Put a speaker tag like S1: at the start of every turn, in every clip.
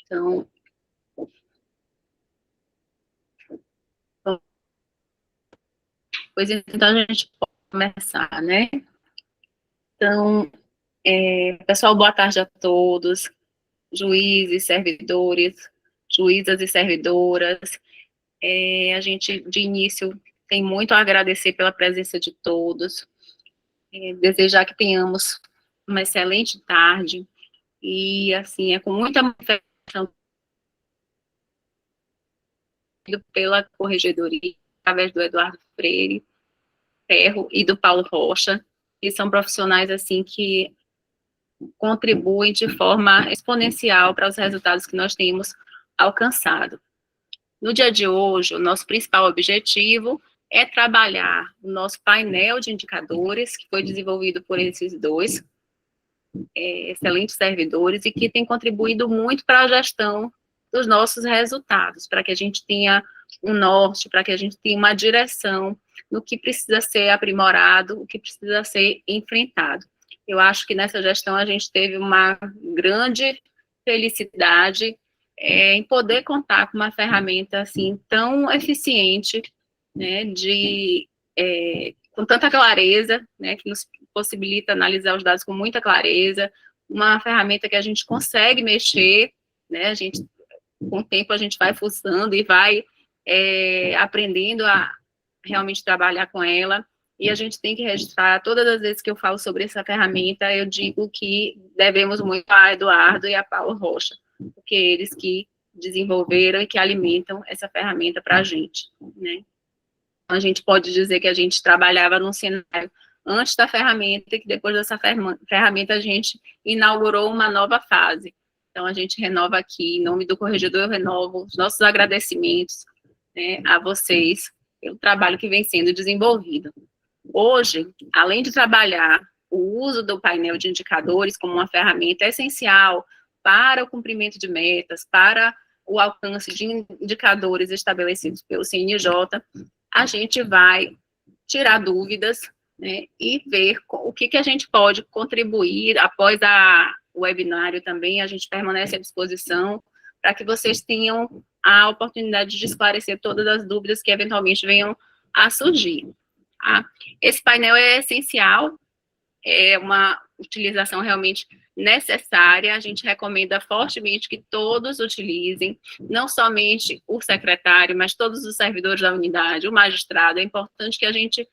S1: Então, pois então a gente pode começar, né? Então, pessoal, boa tarde a todos, juízes, servidores, juízas e servidoras. A gente, de início, tem muito a agradecer pela presença de todos, desejar que tenhamos uma excelente tarde, e, assim, com muita motivação pela corregedoria, através do Eduardo Freire, Ferro e do Paulo Rocha, que são profissionais, assim, que contribuem de forma exponencial para os resultados que nós temos alcançado. No dia de hoje, o nosso principal objetivo é trabalhar o nosso painel de indicadores, que foi desenvolvido por esses dois excelentes servidores e que tem contribuído muito para a gestão dos nossos resultados, para que a gente tenha um norte, para que a gente tenha uma direção no que precisa ser aprimorado, o que precisa ser enfrentado. Eu acho que nessa gestão a gente teve uma grande felicidade em poder contar com uma ferramenta assim tão eficiente, né, com tanta clareza, né, que nos possibilita analisar os dados com muita clareza, uma ferramenta que a gente consegue mexer, né, a gente, com o tempo a gente vai fuçando e vai aprendendo a realmente trabalhar com ela, e a gente tem que registrar, todas as vezes que eu falo sobre essa ferramenta, eu digo que devemos muito a Eduardo e a Paulo Rocha, porque eles que desenvolveram e que alimentam essa ferramenta para a gente, né. A gente pode dizer que a gente trabalhava num cenário antes da ferramenta e que depois dessa ferramenta a gente inaugurou uma nova fase. Então, a gente renova aqui, em nome do corregedor, eu renovo os nossos agradecimentos, né, a vocês pelo trabalho que vem sendo desenvolvido. Hoje, além de trabalhar o uso do painel de indicadores como uma ferramenta essencial para o cumprimento de metas, para o alcance de indicadores estabelecidos pelo CNJ, a gente vai tirar dúvidas, né, e ver o que a gente pode contribuir após o webinário também, a gente permanece à disposição para que vocês tenham a oportunidade de esclarecer todas as dúvidas que eventualmente venham a surgir. Tá? Esse painel é essencial, é uma utilização realmente necessária, a gente recomenda fortemente que todos utilizem, não somente o secretário, mas todos os servidores da unidade, o magistrado. É importante que a gente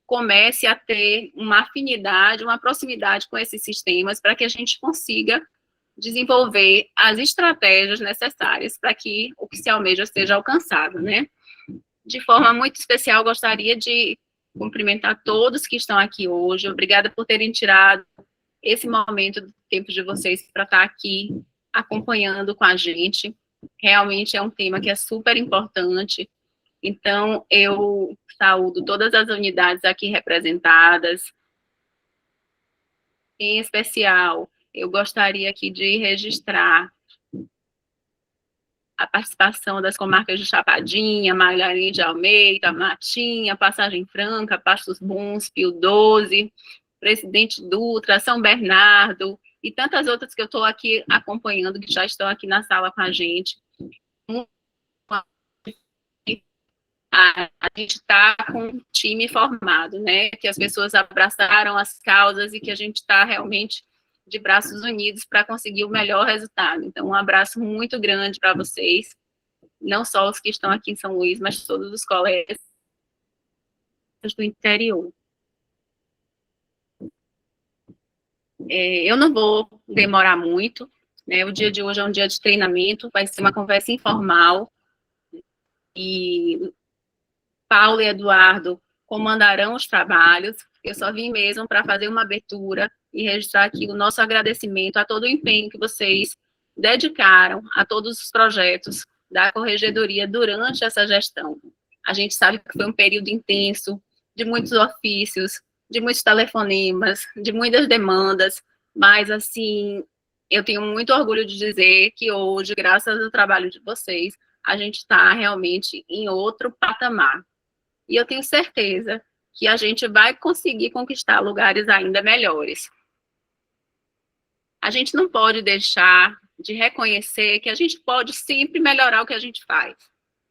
S1: comece a ter uma afinidade, uma proximidade com esses sistemas, para que a gente consiga desenvolver as estratégias necessárias para que o que se almeja seja alcançado, né? De forma muito especial, gostaria de cumprimentar todos que estão aqui hoje. Obrigada por terem tirado esse momento do tempo de vocês para estar aqui acompanhando com a gente. Realmente é um tema que é super importante. Então, eu saúdo todas as unidades aqui representadas. Em especial, eu gostaria aqui de registrar a participação das comarcas de Chapadinha, Margarida de Almeida, Matinha, Passagem Franca, Pastos Bons, Pio 12, Presidente Dutra, São Bernardo, e tantas outras que eu estou aqui acompanhando, que já estão aqui na sala com a gente. A gente está com um time formado, né, que as pessoas abraçaram as causas e que a gente está realmente de braços unidos para conseguir o melhor resultado. Então, um abraço muito grande para vocês, não só os que estão aqui em São Luís, mas todos os colegas do interior. Eu não vou demorar muito, né, o dia de hoje é um dia de treinamento, vai ser uma conversa informal, e Paulo e Eduardo comandarão os trabalhos. Eu só vim mesmo para fazer uma abertura e registrar aqui o nosso agradecimento a todo o empenho que vocês dedicaram a todos os projetos da corregedoria durante essa gestão. A gente sabe que foi um período intenso, de muitos ofícios, de muitos telefonemas, de muitas demandas, mas, assim, eu tenho muito orgulho de dizer que hoje, graças ao trabalho de vocês, a gente está realmente em outro patamar. E eu tenho certeza que a gente vai conseguir conquistar lugares ainda melhores. A gente não pode deixar de reconhecer que a gente pode sempre melhorar o que a gente faz,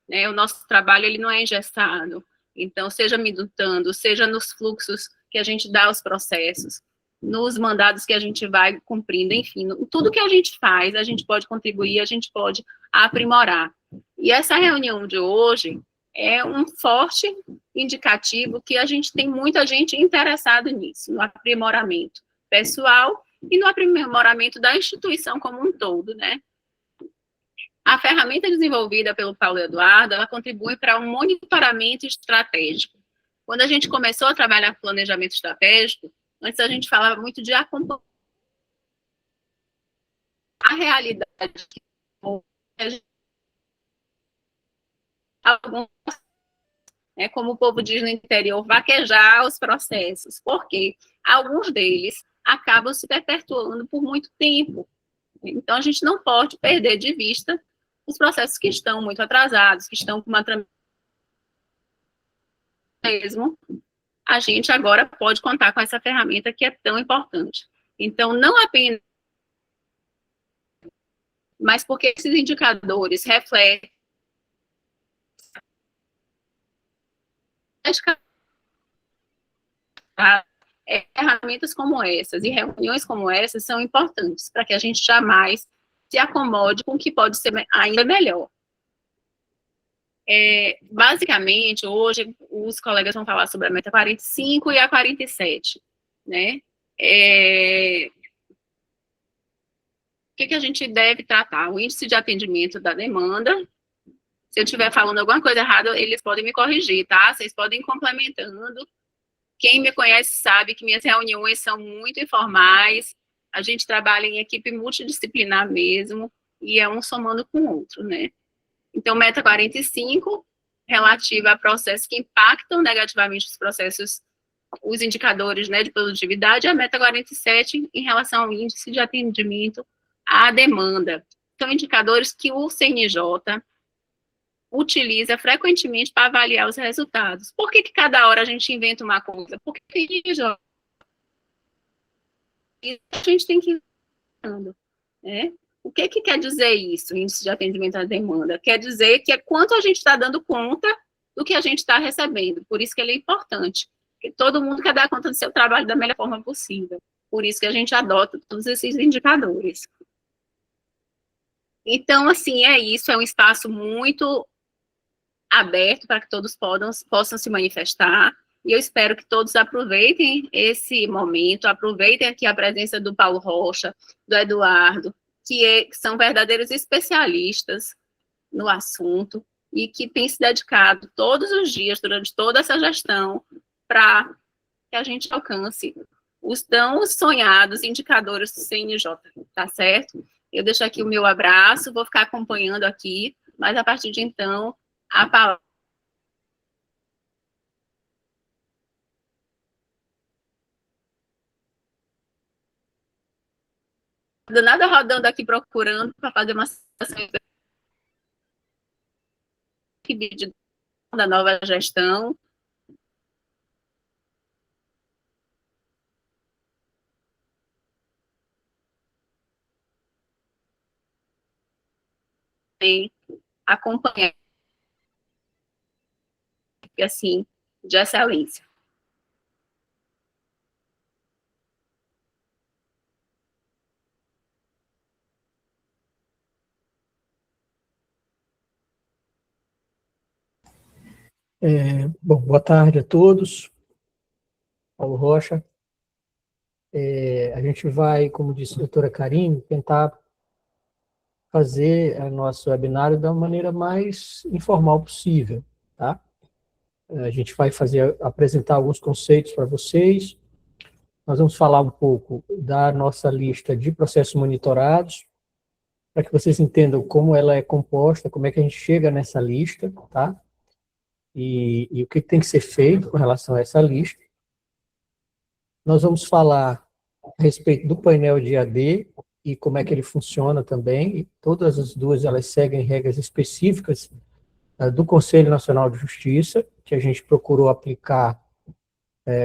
S1: né? O nosso trabalho, ele não é engessado, então, seja minutando, seja nos fluxos que a gente dá aos processos, nos mandados que a gente vai cumprindo, enfim, tudo que a gente faz, a gente pode contribuir, a gente pode aprimorar. E essa reunião de hoje é um forte indicativo que a gente tem muita gente interessada nisso, no aprimoramento pessoal e no aprimoramento da instituição como um todo, né? A ferramenta desenvolvida pelo Paulo Eduardo, ela contribui para um monitoramento estratégico. Quando a gente começou a trabalhar com planejamento estratégico, antes a gente falava muito de acompanhar a realidade que alguns, né, como o povo diz no interior, vaquejar os processos, porque alguns deles acabam se perpetuando por muito tempo. Então, a gente não pode perder de vista os processos que estão muito atrasados, que estão com uma mesmo, a gente agora pode contar com essa ferramenta que é tão importante. Então, não apenas, mas porque esses indicadores refletem ferramentas como essas e reuniões como essas são importantes para que a gente jamais se acomode com o que pode ser ainda melhor. Basicamente, hoje, os colegas vão falar sobre a meta 45 e a 47, né? O que a gente deve tratar? O índice de atendimento da demanda. Se eu estiver falando alguma coisa errada, eles podem me corrigir, tá? Vocês podem ir complementando. Quem me conhece sabe que minhas reuniões são muito informais, a gente trabalha em equipe multidisciplinar mesmo, e é um somando com o outro, né? Então, meta 45, relativa a processos que impactam negativamente os processos, os indicadores, né, de produtividade, e a meta 47, em relação ao índice de atendimento à demanda. São indicadores que o CNJ utiliza frequentemente para avaliar os resultados. Por que cada hora a gente inventa uma coisa? Porque a gente tem que ir inventando, né? O que quer dizer isso, índice de atendimento à demanda? Quer dizer que é quanto a gente está dando conta do que a gente está recebendo. Por isso que ele é importante. Porque todo mundo quer dar conta do seu trabalho da melhor forma possível. Por isso que a gente adota todos esses indicadores. Então, assim, é isso. É um espaço muito aberto para que todos possam se manifestar. E eu espero que todos aproveitem esse momento, aproveitem aqui a presença do Paulo Rocha, do Eduardo, que são verdadeiros especialistas no assunto e que têm se dedicado todos os dias, durante toda essa gestão, para que a gente alcance os tão sonhados indicadores do CNJ, tá certo? Eu deixo aqui o meu abraço, vou ficar acompanhando aqui, mas a partir de então, a palavra. Nada rodando aqui procurando para fazer uma sessão da nova gestão. Tem acompanhar, assim, de excelência.
S2: Bom, boa tarde a todos. Paulo Rocha. A gente vai, como disse a doutora Karine, tentar fazer o nosso webinário da maneira mais informal possível, tá? A gente vai apresentar alguns conceitos para vocês. Nós vamos falar um pouco da nossa lista de processos monitorados, para que vocês entendam como ela é composta, como é que a gente chega nessa lista, tá? E o que tem que ser feito com relação a essa lista. Nós vamos falar a respeito do painel de AD e como é que ele funciona também. E todas as duas elas seguem regras específicas do Conselho Nacional de Justiça, que a gente procurou aplicar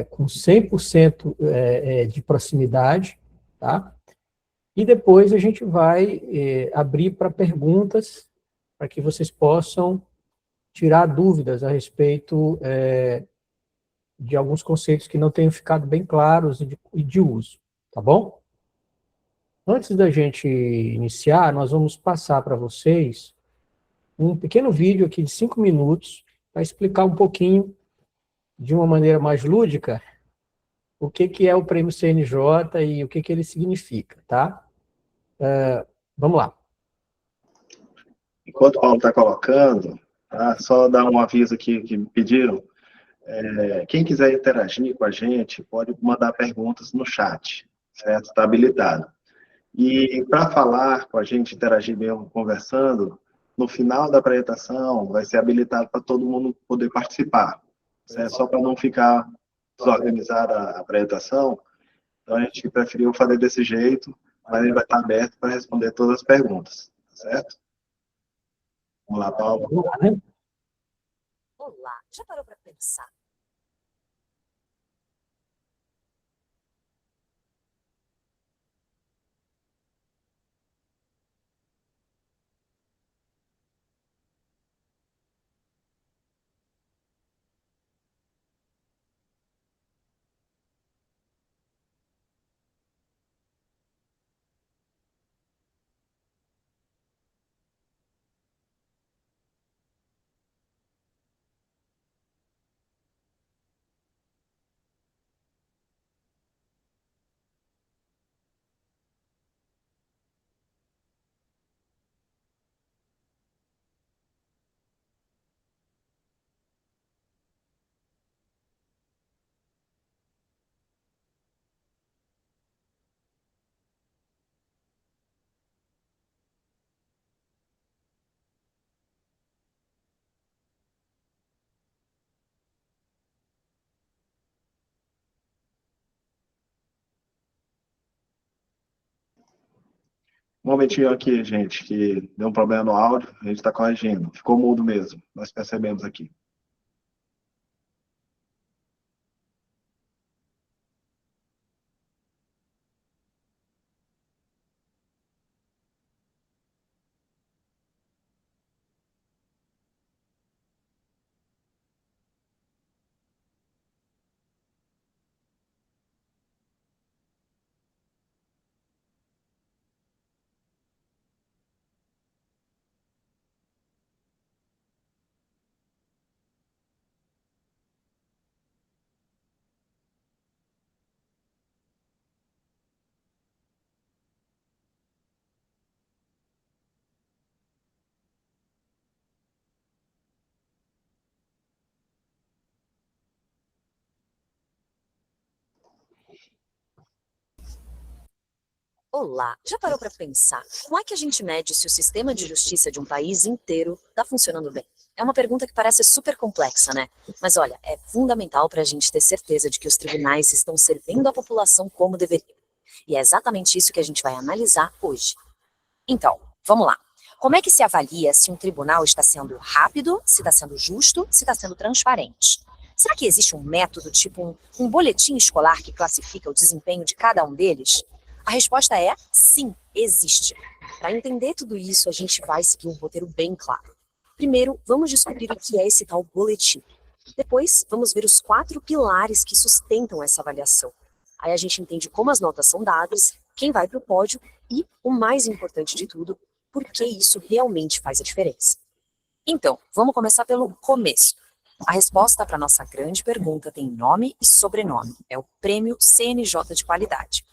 S2: com 100% de proximidade, tá? E depois a gente vai abrir para perguntas, para que vocês possam tirar dúvidas a respeito de alguns conceitos que não tenham ficado bem claros e de uso, tá bom? Antes da gente iniciar, nós vamos passar para vocês um pequeno vídeo aqui de 5 minutos para explicar um pouquinho, de uma maneira mais lúdica, o que é o Prêmio CNJ e o que ele significa, tá? Vamos lá.
S3: Enquanto o Paulo está colocando, tá? Só dar um aviso aqui que me pediram. Quem quiser interagir com a gente, pode mandar perguntas no chat, certo? Está habilitado. E para falar com a gente, interagir mesmo, conversando, no final da apresentação vai ser habilitado para todo mundo poder participar, certo? Só para não ficar desorganizada a apresentação, então a gente preferiu fazer desse jeito, mas ele vai estar aberto para responder todas as perguntas, certo? Vamos lá, Paulo.
S2: Vamos lá, né?
S4: Olá, já parou para pensar?
S3: Um momentinho aqui, gente, que deu um problema no áudio, a gente está corrigindo. Ficou mudo mesmo, nós percebemos aqui.
S4: Olá, já parou para pensar? Como é que a gente mede se o sistema de justiça de um país inteiro está funcionando bem? É uma pergunta que parece super complexa, né? Mas olha, é fundamental para a gente ter certeza de que os tribunais estão servindo a população como deveriam. E é exatamente isso que a gente vai analisar hoje. Então, vamos lá. Como é que se avalia se um tribunal está sendo rápido, se está sendo justo, se está sendo transparente? Será que existe um método, tipo um boletim escolar que classifica o desempenho de cada um deles? A resposta é sim, existe. Para entender tudo isso, a gente vai seguir um roteiro bem claro. Primeiro, vamos descobrir o que é esse tal boletim. Depois, vamos ver os 4 pilares que sustentam essa avaliação. Aí a gente entende como as notas são dadas, quem vai para o pódio e, o mais importante de tudo, por que isso realmente faz a diferença. Então, vamos começar pelo começo. A resposta para a nossa grande pergunta tem nome e sobrenome. É o Prêmio CNJ de Qualidade.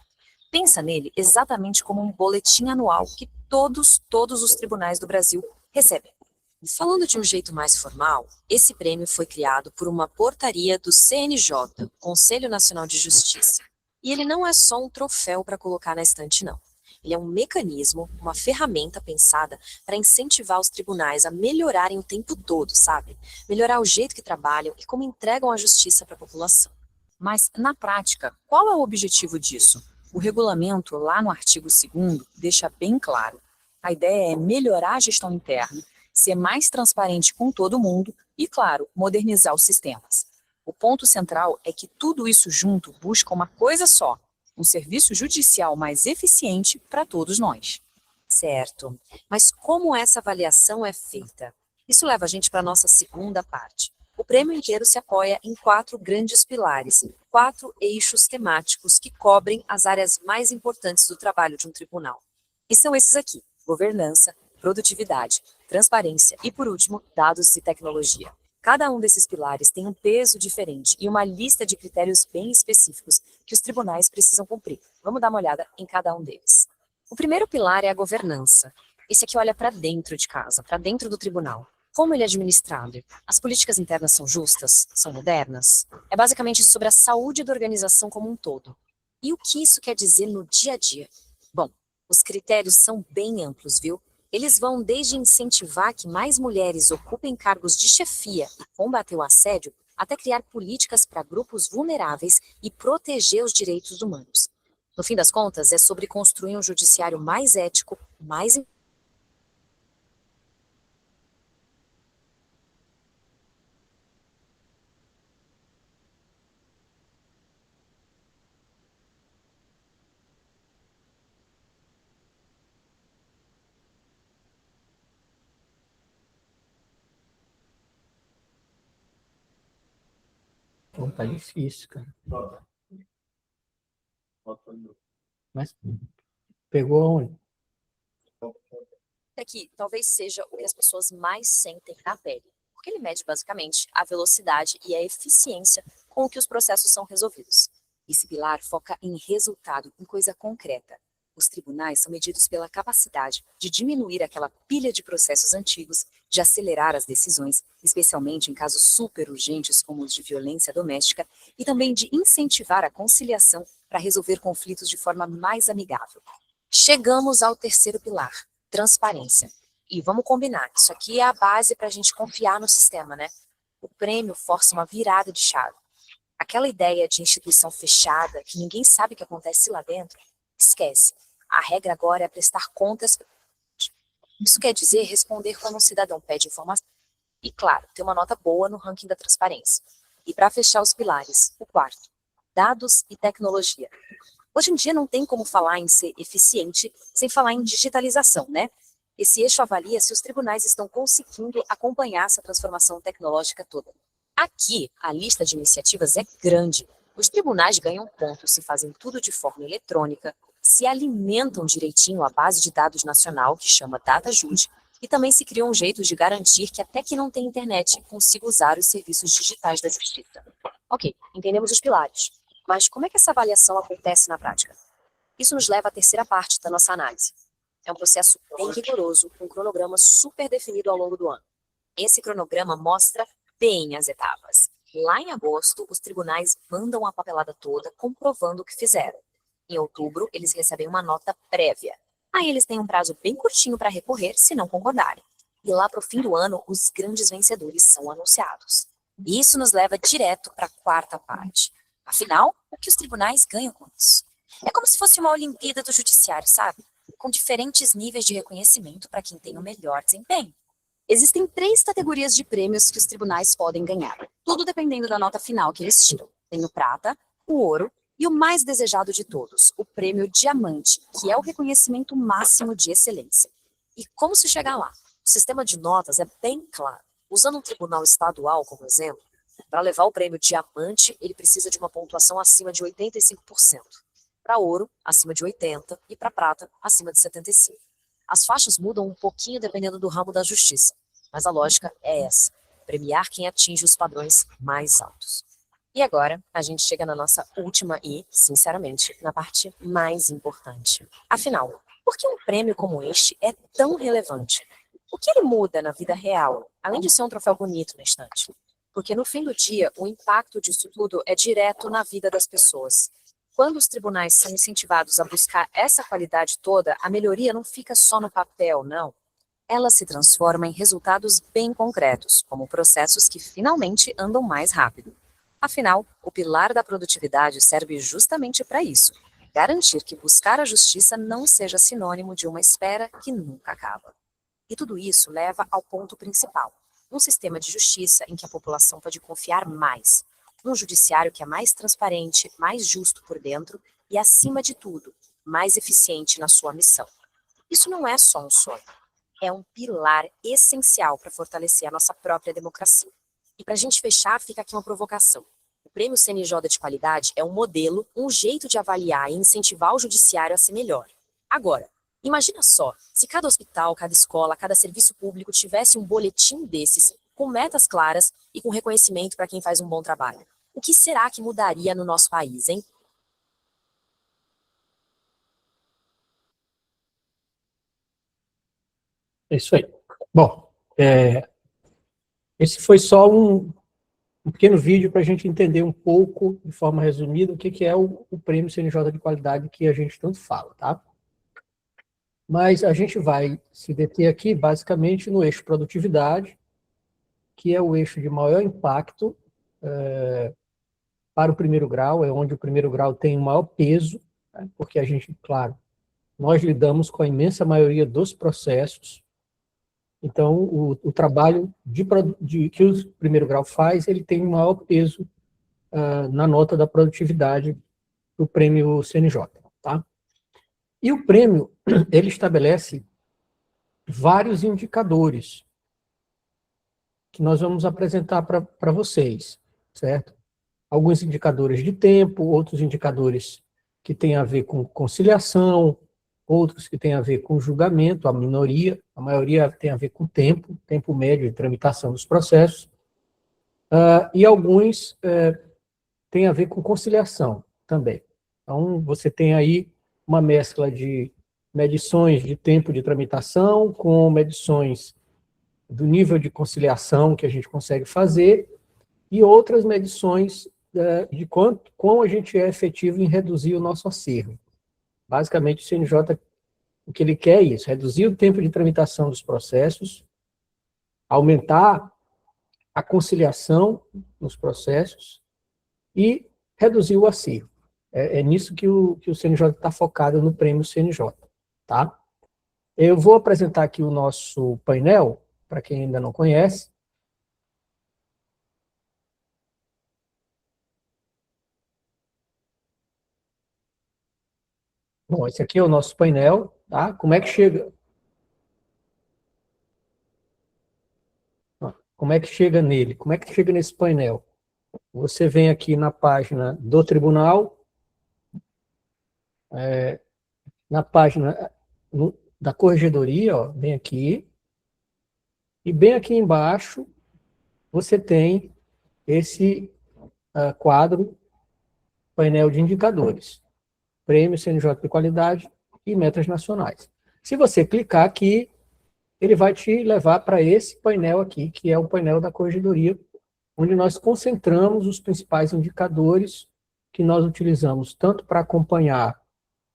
S4: Pensa nele exatamente como um boletim anual que todos os tribunais do Brasil recebem. Falando de um jeito mais formal, esse prêmio foi criado por uma portaria do CNJ, Conselho Nacional de Justiça. E ele não é só um troféu para colocar na estante, não. Ele é um mecanismo, uma ferramenta pensada para incentivar os tribunais a melhorarem o tempo todo, sabe? Melhorar o jeito que trabalham e como entregam a justiça para a população. Mas, na prática, qual é o objetivo disso? O regulamento, lá no artigo 2º, deixa bem claro. A ideia é melhorar a gestão interna, ser mais transparente com todo mundo e, claro, modernizar os sistemas. O ponto central é que tudo isso junto busca uma coisa só, um serviço judicial mais eficiente para todos nós. Certo. Mas como essa avaliação é feita? Isso leva a gente para a nossa segunda parte. O prêmio inteiro se apoia em 4 grandes pilares, 4 eixos temáticos que cobrem as áreas mais importantes do trabalho de um tribunal. E são esses aqui: governança, produtividade, transparência e, por último, dados e tecnologia. Cada um desses pilares tem um peso diferente e uma lista de critérios bem específicos que os tribunais precisam cumprir. Vamos dar uma olhada em cada um deles. O primeiro pilar é a governança. Esse aqui olha para dentro de casa, para dentro do tribunal. Como ele é administrado? As políticas internas são justas? São modernas? É basicamente sobre a saúde da organização como um todo. E o que isso quer dizer no dia a dia? Bom, os critérios são bem amplos, viu? Eles vão desde incentivar que mais mulheres ocupem cargos de chefia e combater o assédio, até criar políticas para grupos vulneráveis e proteger os direitos humanos. No fim das contas, é sobre construir um judiciário mais ético, mais...
S2: Então tá difícil, cara. Mas pegou onde?
S4: Aqui talvez seja o que as pessoas mais sentem na pele, porque ele mede basicamente a velocidade e a eficiência com que os processos são resolvidos. Esse pilar foca em resultado, em coisa concreta. Os tribunais são medidos pela capacidade de diminuir aquela pilha de processos antigos, de acelerar as decisões, especialmente em casos super urgentes como os de violência doméstica, e também de incentivar a conciliação para resolver conflitos de forma mais amigável. Chegamos ao terceiro pilar: transparência. E vamos combinar, isso aqui é a base para a gente confiar no sistema, né? O prêmio força uma virada de chave. Aquela ideia de instituição fechada, que ninguém sabe o que acontece lá dentro, esquece. A regra agora é prestar contas. Isso quer dizer responder quando um cidadão pede informação. E, claro, ter uma nota boa no ranking da transparência. E para fechar os pilares, o quarto: dados e tecnologia. Hoje em dia não tem como falar em ser eficiente sem falar em digitalização, né? Esse eixo avalia se os tribunais estão conseguindo acompanhar essa transformação tecnológica toda. Aqui, a lista de iniciativas é grande. Os tribunais ganham pontos se fazem tudo de forma eletrônica, se alimentam direitinho a base de dados nacional, que chama DataJude, e também se criam jeitos de garantir que até quem não tem internet consiga usar os serviços digitais da justiça. Ok, entendemos os pilares. Mas como é que essa avaliação acontece na prática? Isso nos leva à terceira parte da nossa análise. É um processo bem rigoroso, com um cronograma super definido ao longo do ano. Esse cronograma mostra bem as etapas. Lá em agosto, os tribunais mandam a papelada toda, comprovando o que fizeram. Em outubro, eles recebem uma nota prévia. Aí eles têm um prazo bem curtinho para recorrer, se não concordarem. E lá para o fim do ano, os grandes vencedores são anunciados. E isso nos leva direto para a quarta parte. Afinal, o que os tribunais ganham com isso? É como se fosse uma Olimpíada do Judiciário, sabe? Com diferentes níveis de reconhecimento para quem tem o melhor desempenho. Existem 3 categorias de prêmios que os tribunais podem ganhar, tudo dependendo da nota final que eles tiram. Tem o prata, o ouro e o mais desejado de todos, o prêmio diamante, que é o reconhecimento máximo de excelência. E como se chegar lá? O sistema de notas é bem claro. Usando um tribunal estadual como exemplo, para levar o prêmio diamante, ele precisa de uma pontuação acima de 85%. Para ouro, acima de 80%, e para prata, acima de 75%. As faixas mudam um pouquinho dependendo do ramo da justiça, mas a lógica é essa: premiar quem atinge os padrões mais altos. E agora, a gente chega na nossa última e, sinceramente, na parte mais importante. Afinal, por que um prêmio como este é tão relevante? O que ele muda na vida real, além de ser um troféu bonito na estante? Porque no fim do dia, o impacto disso tudo é direto na vida das pessoas. Quando os tribunais são incentivados a buscar essa qualidade toda, a melhoria não fica só no papel, não. Ela se transforma em resultados bem concretos, como processos que finalmente andam mais rápido. Afinal, o pilar da produtividade serve justamente para isso: garantir que buscar a justiça não seja sinônimo de uma espera que nunca acaba. E tudo isso leva ao ponto principal: um sistema de justiça em que a população pode confiar mais, um judiciário que é mais transparente, mais justo por dentro e, acima de tudo, mais eficiente na sua missão. Isso não é só um sonho, é um pilar essencial para fortalecer a nossa própria democracia. E para a gente fechar, fica aqui uma provocação. O Prêmio CNJ de Qualidade é um modelo, um jeito de avaliar e incentivar o judiciário a ser melhor. Agora, imagina só, se cada hospital, cada escola, cada serviço público tivesse um boletim desses, com metas claras e com reconhecimento para quem faz um bom trabalho. O que será que mudaria no nosso país, hein?
S2: É isso aí. Bom, esse foi só um pequeno vídeo para a gente entender um pouco, de forma resumida, o que é o Prêmio CNJ de Qualidade que a gente tanto fala, tá? Mas a gente vai se deter aqui, basicamente, no eixo produtividade, que é o eixo de maior impacto para o primeiro grau, é onde o primeiro grau tem o maior peso, né? Porque a gente, claro, nós lidamos com a imensa maioria dos processos. Então, o trabalho que o primeiro grau faz, ele tem o maior peso na nota da produtividade do prêmio CNJ. Tá? E o prêmio, ele estabelece vários indicadores que nós vamos apresentar para vocês, certo? Alguns indicadores de tempo, outros indicadores que têm a ver com conciliação, outros que têm a ver com julgamento, a maioria tem a ver com tempo médio de tramitação dos processos, e alguns têm a ver com conciliação também. Então, você tem aí uma mescla de medições de tempo de tramitação com medições do nível de conciliação que a gente consegue fazer e outras medições de quão a gente é efetivo em reduzir o nosso acervo. Basicamente, o CNJ, o que ele quer é isso, reduzir o tempo de tramitação dos processos, aumentar a conciliação nos processos e reduzir o acervo. É nisso que o CNJ está focado no prêmio CNJ. Tá? Eu vou apresentar aqui o nosso painel, para quem ainda não conhece. Bom, esse aqui é o nosso painel, tá? Como é que chega? Como é que chega nele? Como é que chega nesse painel? Você vem aqui na página do tribunal, na página da corregedoria, ó, bem aqui, e bem aqui embaixo você tem esse quadro, painel de indicadores, prêmio CNJ de qualidade e metas nacionais. Se você clicar aqui, ele vai te levar para esse painel aqui, que é o painel da corregedoria, onde nós concentramos os principais indicadores que nós utilizamos tanto para acompanhar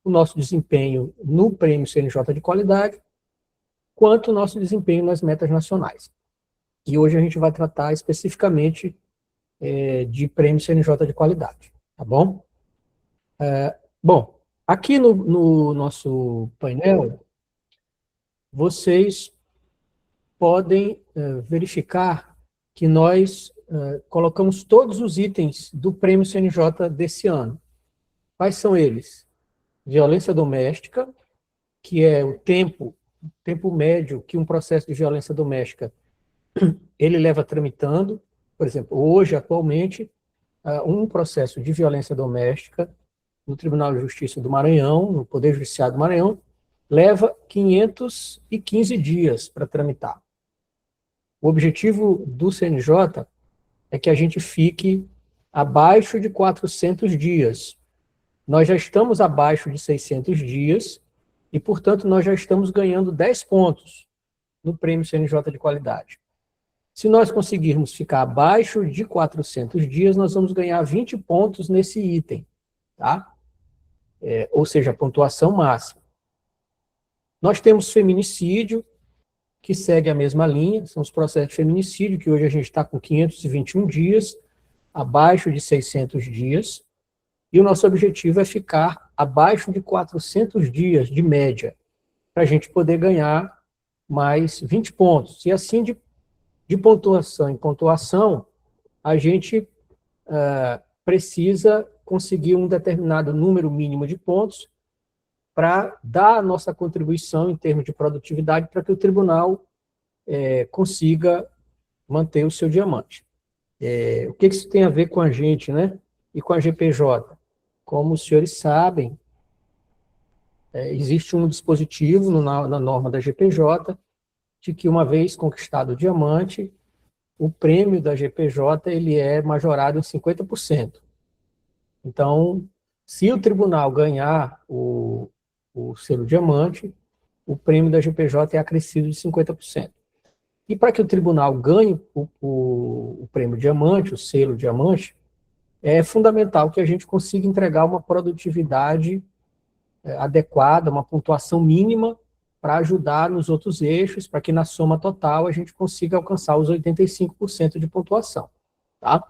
S2: o nosso desempenho no prêmio CNJ de qualidade, quanto o nosso desempenho nas metas nacionais. E hoje a gente vai tratar especificamente de prêmio CNJ de qualidade, tá bom? Bom, aqui no nosso painel, vocês podem verificar que nós colocamos todos os itens do prêmio CNJ desse ano. Quais são eles? Violência doméstica, que é o tempo médio que um processo de violência doméstica ele leva tramitando. Por exemplo, hoje, atualmente, um processo de violência doméstica no Tribunal de Justiça do Maranhão, no Poder Judiciário do Maranhão, leva 515 dias para tramitar. O objetivo do CNJ é que a gente fique abaixo de 400 dias. Nós já estamos abaixo de 600 dias e, portanto, nós já estamos ganhando 10 pontos no prêmio CNJ de qualidade. Se nós conseguirmos ficar abaixo de 400 dias, nós vamos ganhar 20 pontos nesse item, tá? Ou seja, a pontuação máxima. Nós temos feminicídio, que segue a mesma linha, são os processos de feminicídio, que hoje a gente está com 521 dias, abaixo de 600 dias, e o nosso objetivo é ficar abaixo de 400 dias de média, para a gente poder ganhar mais 20 pontos. E assim, de pontuação em pontuação, a gente precisa conseguir um determinado número mínimo de pontos para dar a nossa contribuição em termos de produtividade para que o tribunal consiga manter o seu diamante. O que isso tem a ver com a gente, né? E com a GPJ? Como os senhores sabem, existe um dispositivo na norma da GPJ de que, uma vez conquistado o diamante, o prêmio da GPJ ele é majorado em 50%. Então, se o tribunal ganhar o selo diamante, o prêmio da GPJ é acrescido de 50%. E para que o tribunal ganhe o prêmio diamante, o selo diamante, é fundamental que a gente consiga entregar uma produtividade adequada, uma pontuação mínima para ajudar nos outros eixos, para que na soma total a gente consiga alcançar os 85% de pontuação. Tá?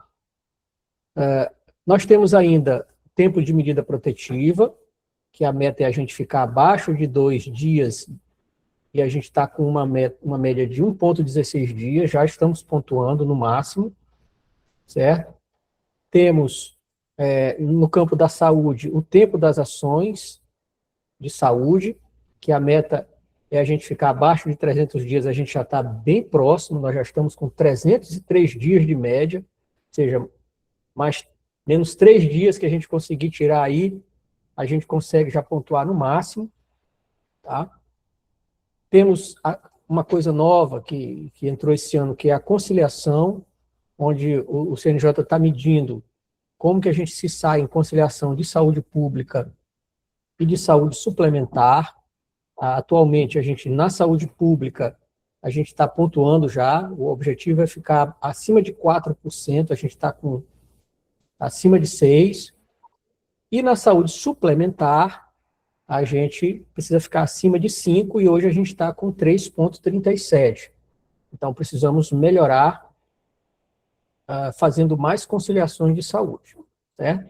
S2: Nós temos ainda tempo de medida protetiva, que a meta é a gente ficar abaixo de 2 dias, e a gente está com uma média de 1,16 dias, já estamos pontuando no máximo, certo? Temos, no campo da saúde, o tempo das ações de saúde, que a meta é a gente ficar abaixo de 300 dias, a gente já está bem próximo, nós já estamos com 303 dias de média, ou seja, menos 3 dias que a gente conseguir tirar aí, a gente consegue já pontuar no máximo, tá? Temos uma coisa nova que entrou esse ano, que é a conciliação, onde o CNJ está medindo como que a gente se sai em conciliação de saúde pública e de saúde suplementar. Atualmente, na saúde pública, a gente está pontuando já, o objetivo é ficar acima de 4%, a gente está com acima de 6%, e na saúde suplementar, a gente precisa ficar acima de 5%, e hoje a gente está com 3,37%. Então, precisamos melhorar, fazendo mais conciliações de saúde, certo?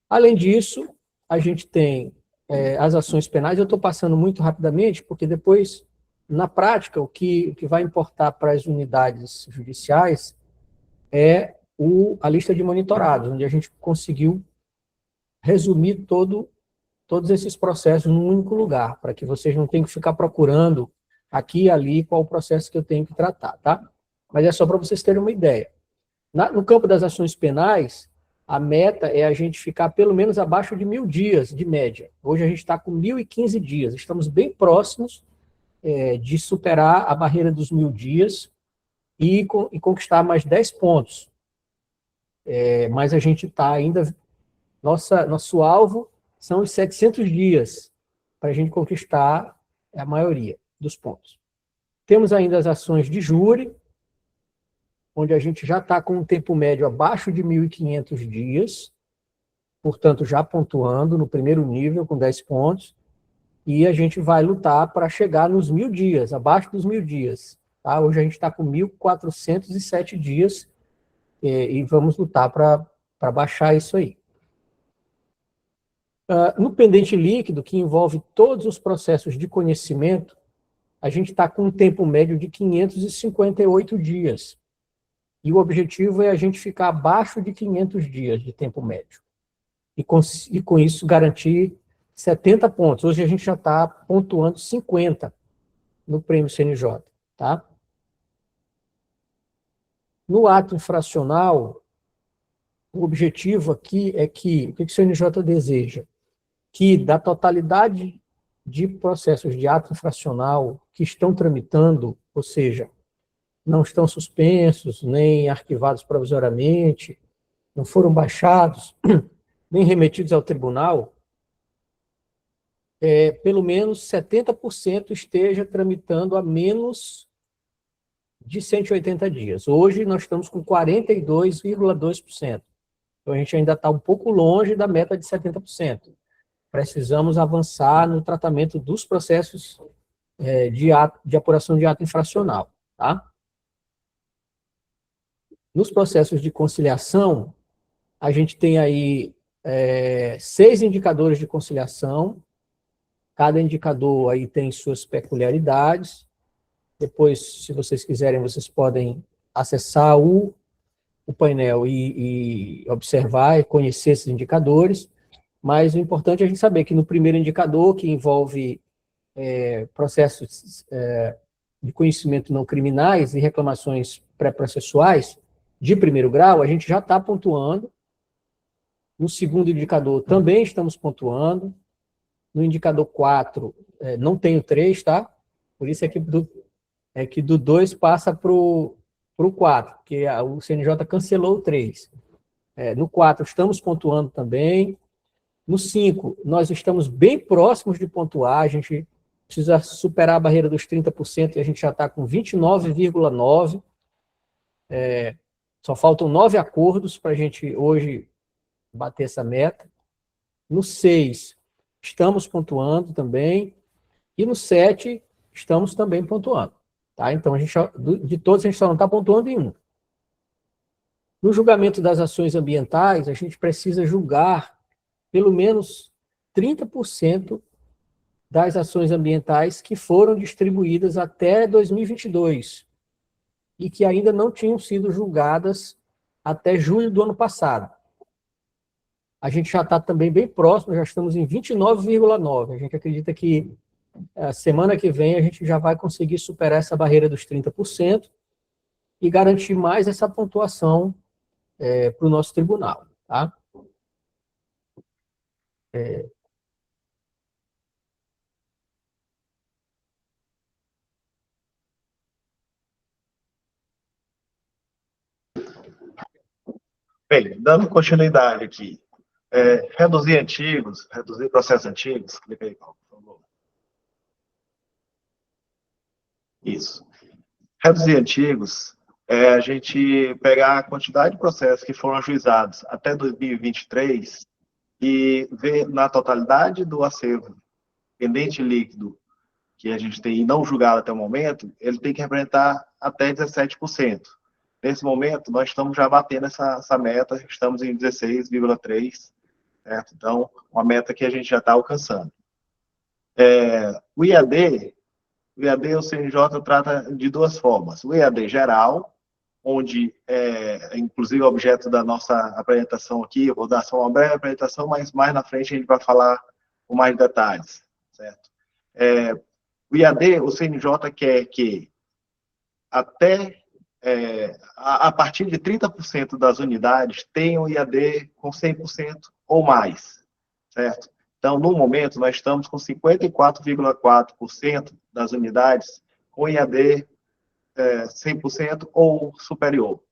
S2: Além disso, a gente tem as ações penais. Eu estou passando muito rapidamente, porque depois, na prática, o que vai importar para as unidades judiciais é a lista de monitorados, onde a gente conseguiu resumir todos esses processos num único lugar, para que vocês não tenham que ficar procurando aqui e ali qual o processo que eu tenho que tratar, tá? Mas é só para vocês terem uma ideia. No campo das ações penais, a meta é a gente ficar pelo menos abaixo de 1.000 dias de média. Hoje a gente está com 1.015 dias. Estamos bem próximos de superar a barreira dos 1.000 dias e conquistar mais 10 pontos. Mas a gente está ainda... Nosso alvo são os 700 dias para a gente conquistar a maioria dos pontos. Temos ainda as ações de júri, onde a gente já está com um tempo médio abaixo de 1.500 dias, portanto, já pontuando no primeiro nível, com 10 pontos, e a gente vai lutar para chegar nos 1.000 dias, abaixo dos 1.000 dias. Tá? Hoje a gente está com 1.407 dias, e vamos lutar para baixar isso aí. No pendente líquido, que envolve todos os processos de conhecimento, a gente está com um tempo médio de 558 dias. E o objetivo é a gente ficar abaixo de 500 dias de tempo médio. E com isso garantir 70 pontos. Hoje a gente já está pontuando 50 no prêmio CNJ. Tá? No ato infracional, o objetivo aqui é que, o que o CNJ deseja? Que da totalidade de processos de ato infracional que estão tramitando, ou seja, não estão suspensos, nem arquivados provisoriamente, não foram baixados, nem remetidos ao tribunal, pelo menos 70% esteja tramitando a menos de 180 dias. Hoje nós estamos com 42,2%. Então a gente ainda está um pouco longe da meta de 70%. Precisamos avançar no tratamento dos processos de apuração de ato infracional. Tá? Nos processos de conciliação, a gente tem aí 6 indicadores de conciliação. Cada indicador aí tem suas peculiaridades. Depois, se vocês quiserem, vocês podem acessar o o painel e observar e conhecer esses indicadores, mas o importante é a gente saber que no primeiro indicador, que envolve processos de conhecimento não criminais e reclamações pré-processuais de primeiro grau, a gente já está pontuando. No segundo indicador também estamos pontuando. No indicador 4, não tem o 3, tá? Por isso é que do 2 passa para o 4, porque o CNJ cancelou o 3. No 4 estamos pontuando também. No 5, nós estamos bem próximos de pontuar, a gente precisa superar a barreira dos 30% e a gente já está com 29,9%. Só faltam 9 acordos para a gente hoje bater essa meta. No 6, estamos pontuando também. E no 7, estamos também pontuando. Tá? Então, de todos, a gente só não está pontuando em um. No julgamento das ações ambientais, a gente precisa julgar pelo menos 30% das ações ambientais que foram distribuídas até 2022 e que ainda não tinham sido julgadas até julho do ano passado. A gente já está também bem próximo, já estamos em 29,9%. A gente acredita que a semana que vem a gente já vai conseguir superar essa barreira dos 30% e garantir mais essa pontuação para o nosso tribunal. Tá?
S3: Bem, dando continuidade aqui, reduzir processos antigos, clica aí, Paulo, por favor. Isso. Reduzir antigos é a gente pegar a quantidade de processos que foram ajuizados até 2023 e ver na totalidade do acervo pendente líquido que a gente tem não julgado até o momento, ele tem que representar até 17%. Nesse momento, nós estamos já batendo essa meta, estamos em 16,3%, certo? Então, uma meta que a gente já está alcançando. O IAD, o CNJ trata de duas formas. O IAD geral, onde, inclusive, o objeto da nossa apresentação aqui, eu vou dar só uma breve apresentação, mas mais na frente a gente vai falar com mais detalhes, certo? O IAD, o CNJ quer que até a partir de 30% das unidades tenham IAD com 100% ou mais, certo? Então, no momento, nós estamos com 54,4% das unidades com IAD 100% ou superior.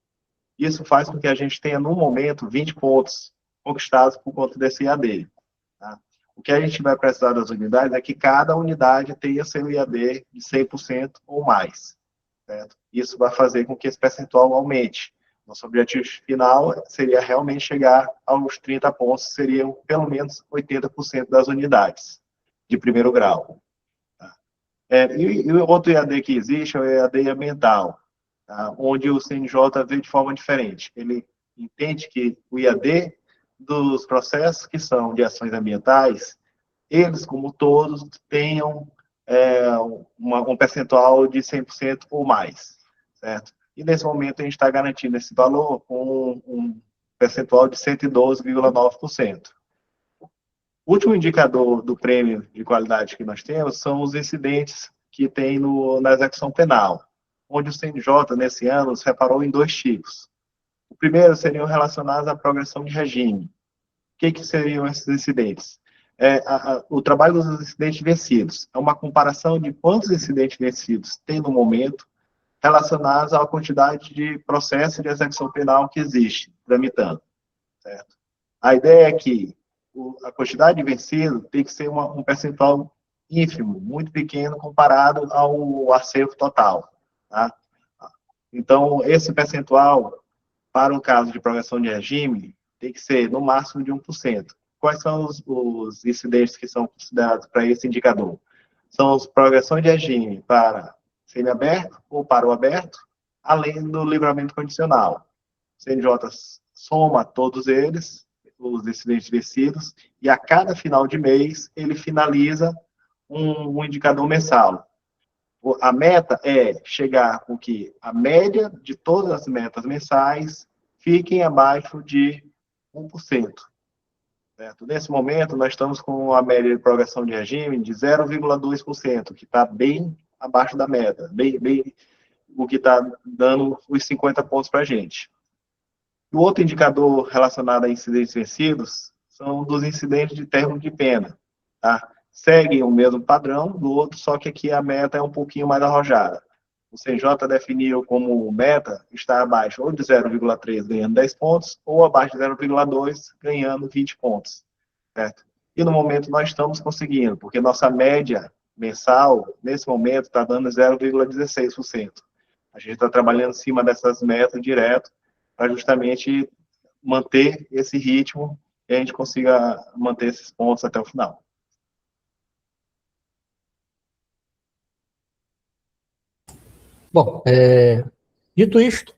S3: Isso faz com que a gente tenha, no momento, 20 pontos conquistados por conta desse IAD. Tá? O que a gente vai precisar das unidades é que cada unidade tenha seu IAD de 100% ou mais. Certo? Isso vai fazer com que esse percentual aumente. Nosso objetivo final seria realmente chegar aos 30 pontos, seriam pelo menos 80% das unidades de primeiro grau. Tá? E o outro IAD que existe é o IAD ambiental, tá? Onde o CNJ vê de forma diferente. Ele entende que o IAD dos processos que são de ações ambientais, eles, como todos, tenham um percentual de 100% ou mais, certo? E nesse momento a gente está garantindo esse valor com um percentual de 112,9%. O último indicador do prêmio de qualidade que nós temos são os incidentes que tem na execução penal, onde o CNJ, nesse ano, se reparou em 2 tipos. O primeiro seriam relacionados à progressão de regime. O que seriam esses incidentes? O trabalho dos incidentes vencidos. É uma comparação de quantos incidentes vencidos tem no momento relacionados à quantidade de processo de execução penal que existe, tramitando. Certo? A ideia é que a quantidade de vencido tem que ser um percentual ínfimo, muito pequeno, comparado ao acervo total. Tá? Então, esse percentual, para o caso de progressão de regime, tem que ser no máximo de 1%. Quais são os incidentes que são considerados para esse indicador? São as progressões de regime para semiaberto ou para o aberto, além do livramento condicional. O CNJ soma todos eles, os incidentes vencidos, e a cada final de mês ele finaliza um indicador mensal. A meta é chegar com que a média de todas as metas mensais fiquem abaixo de 1%. Certo? Nesse momento, nós estamos com a média de progressão de regime de 0,2%, que está bem abaixo da meta, bem o que está dando os 50 pontos para a gente. O outro indicador relacionado a incidentes vencidos são dos incidentes de término de pena. Tá? Seguem o mesmo padrão do outro, só que aqui a meta é um pouquinho mais arrojada. O CNJ definiu como meta estar abaixo ou de 0,3 ganhando 10 pontos, ou abaixo de 0,2 ganhando 20 pontos. Certo? E no momento nós estamos conseguindo, porque nossa média mensal, nesse momento, está dando 0,16%. A gente está trabalhando em cima dessas metas direto, para justamente manter esse ritmo e a gente consiga manter esses pontos até o final.
S2: Bom, dito isto,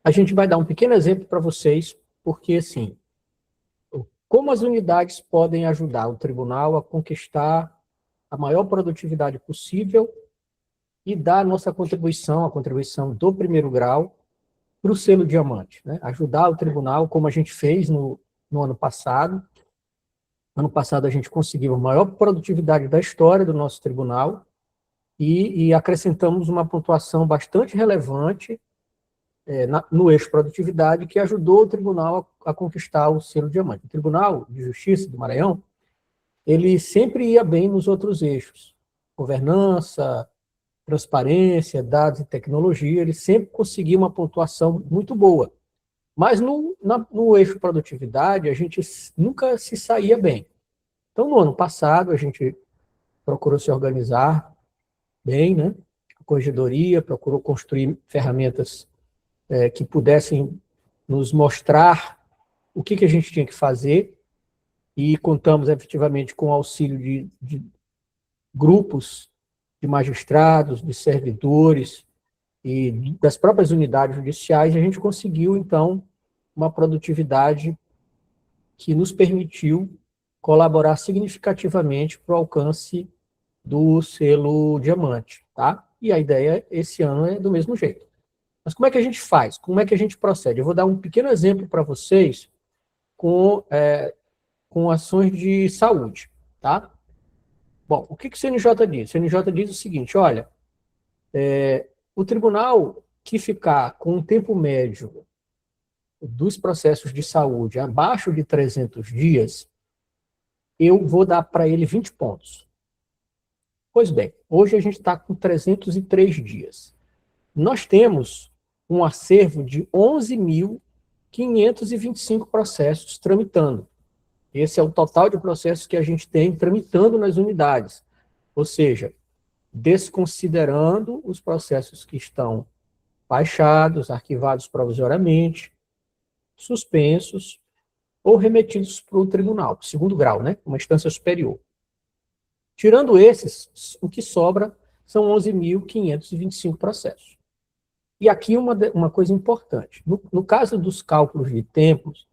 S2: a gente vai dar um pequeno exemplo para vocês, porque, assim, como as unidades podem ajudar o tribunal a conquistar a maior produtividade possível e dar a nossa contribuição, a contribuição do primeiro grau, para o selo diamante, né? Ajudar o tribunal, como a gente fez no ano passado. Ano passado a gente conseguiu a maior produtividade da história do nosso tribunal e acrescentamos uma pontuação bastante relevante no eixo produtividade, que ajudou o tribunal a conquistar o selo diamante. O Tribunal de Justiça do Maranhão, ele sempre ia bem nos outros eixos. Governança, transparência, dados e tecnologia, ele sempre conseguia uma pontuação muito boa. Mas no eixo produtividade, a gente nunca se saía bem. Então, no ano passado, a gente procurou se organizar bem, né? A corregedoria procurou construir ferramentas que pudessem nos mostrar o que a gente tinha que fazer, e contamos efetivamente com o auxílio de grupos de magistrados, de servidores e das próprias unidades judiciais. A gente conseguiu, então, uma produtividade que nos permitiu colaborar significativamente para o alcance do selo diamante, tá? E a ideia esse ano é do mesmo jeito. Mas como é que a gente faz? Como é que a gente procede? Eu vou dar um pequeno exemplo para vocês com ações de saúde, tá? Bom, o que o CNJ diz? O CNJ diz o seguinte: olha, o tribunal que ficar com um tempo médio dos processos de saúde abaixo de 300 dias, eu vou dar para ele 20 pontos. Pois bem, hoje a gente está com 303 dias. Nós temos um acervo de 11.525 processos tramitando. Esse é o total de processos que a gente tem tramitando nas unidades. Ou seja, desconsiderando os processos que estão baixados, arquivados provisoriamente, suspensos ou remetidos para o tribunal, segundo grau, né? Uma instância superior. Tirando esses, o que sobra são 11.525 processos. E aqui uma coisa importante. No caso dos cálculos de tempos,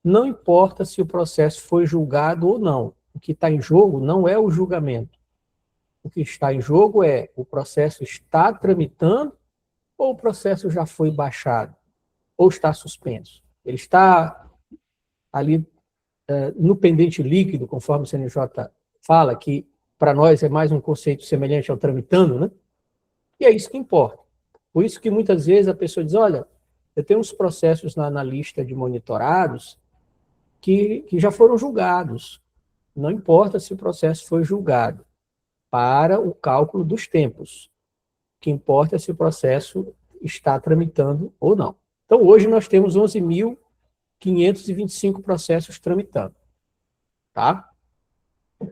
S2: não importa se o processo foi julgado ou não. O que está em jogo não é o julgamento. O que está em jogo é o processo está tramitando ou o processo já foi baixado ou está suspenso. Ele está ali no pendente líquido, conforme o CNJ fala, que para nós é mais um conceito semelhante ao tramitando, né? E é isso que importa. Por isso que muitas vezes a pessoa diz: olha, eu tenho uns processos na lista de monitorados que já foram julgados. Não importa se o processo foi julgado, para o cálculo dos tempos. O que importa é se o processo está tramitando ou não. Então, hoje nós temos 11.525 processos tramitando. Tá?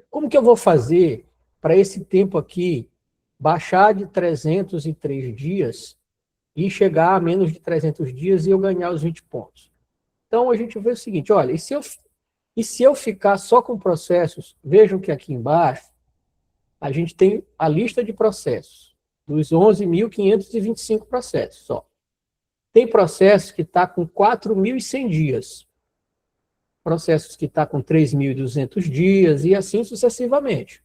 S2: Como que eu vou fazer para esse tempo aqui baixar de 303 dias e chegar a menos de 300 dias e eu ganhar os 20 pontos? Então, a gente vê o seguinte: olha, e se eu ficar só com processos? Vejam que aqui embaixo a gente tem a lista de processos, dos 11.525 processos só. Tem processos que está com 4.100 dias, processos que está com 3.200 dias e assim sucessivamente,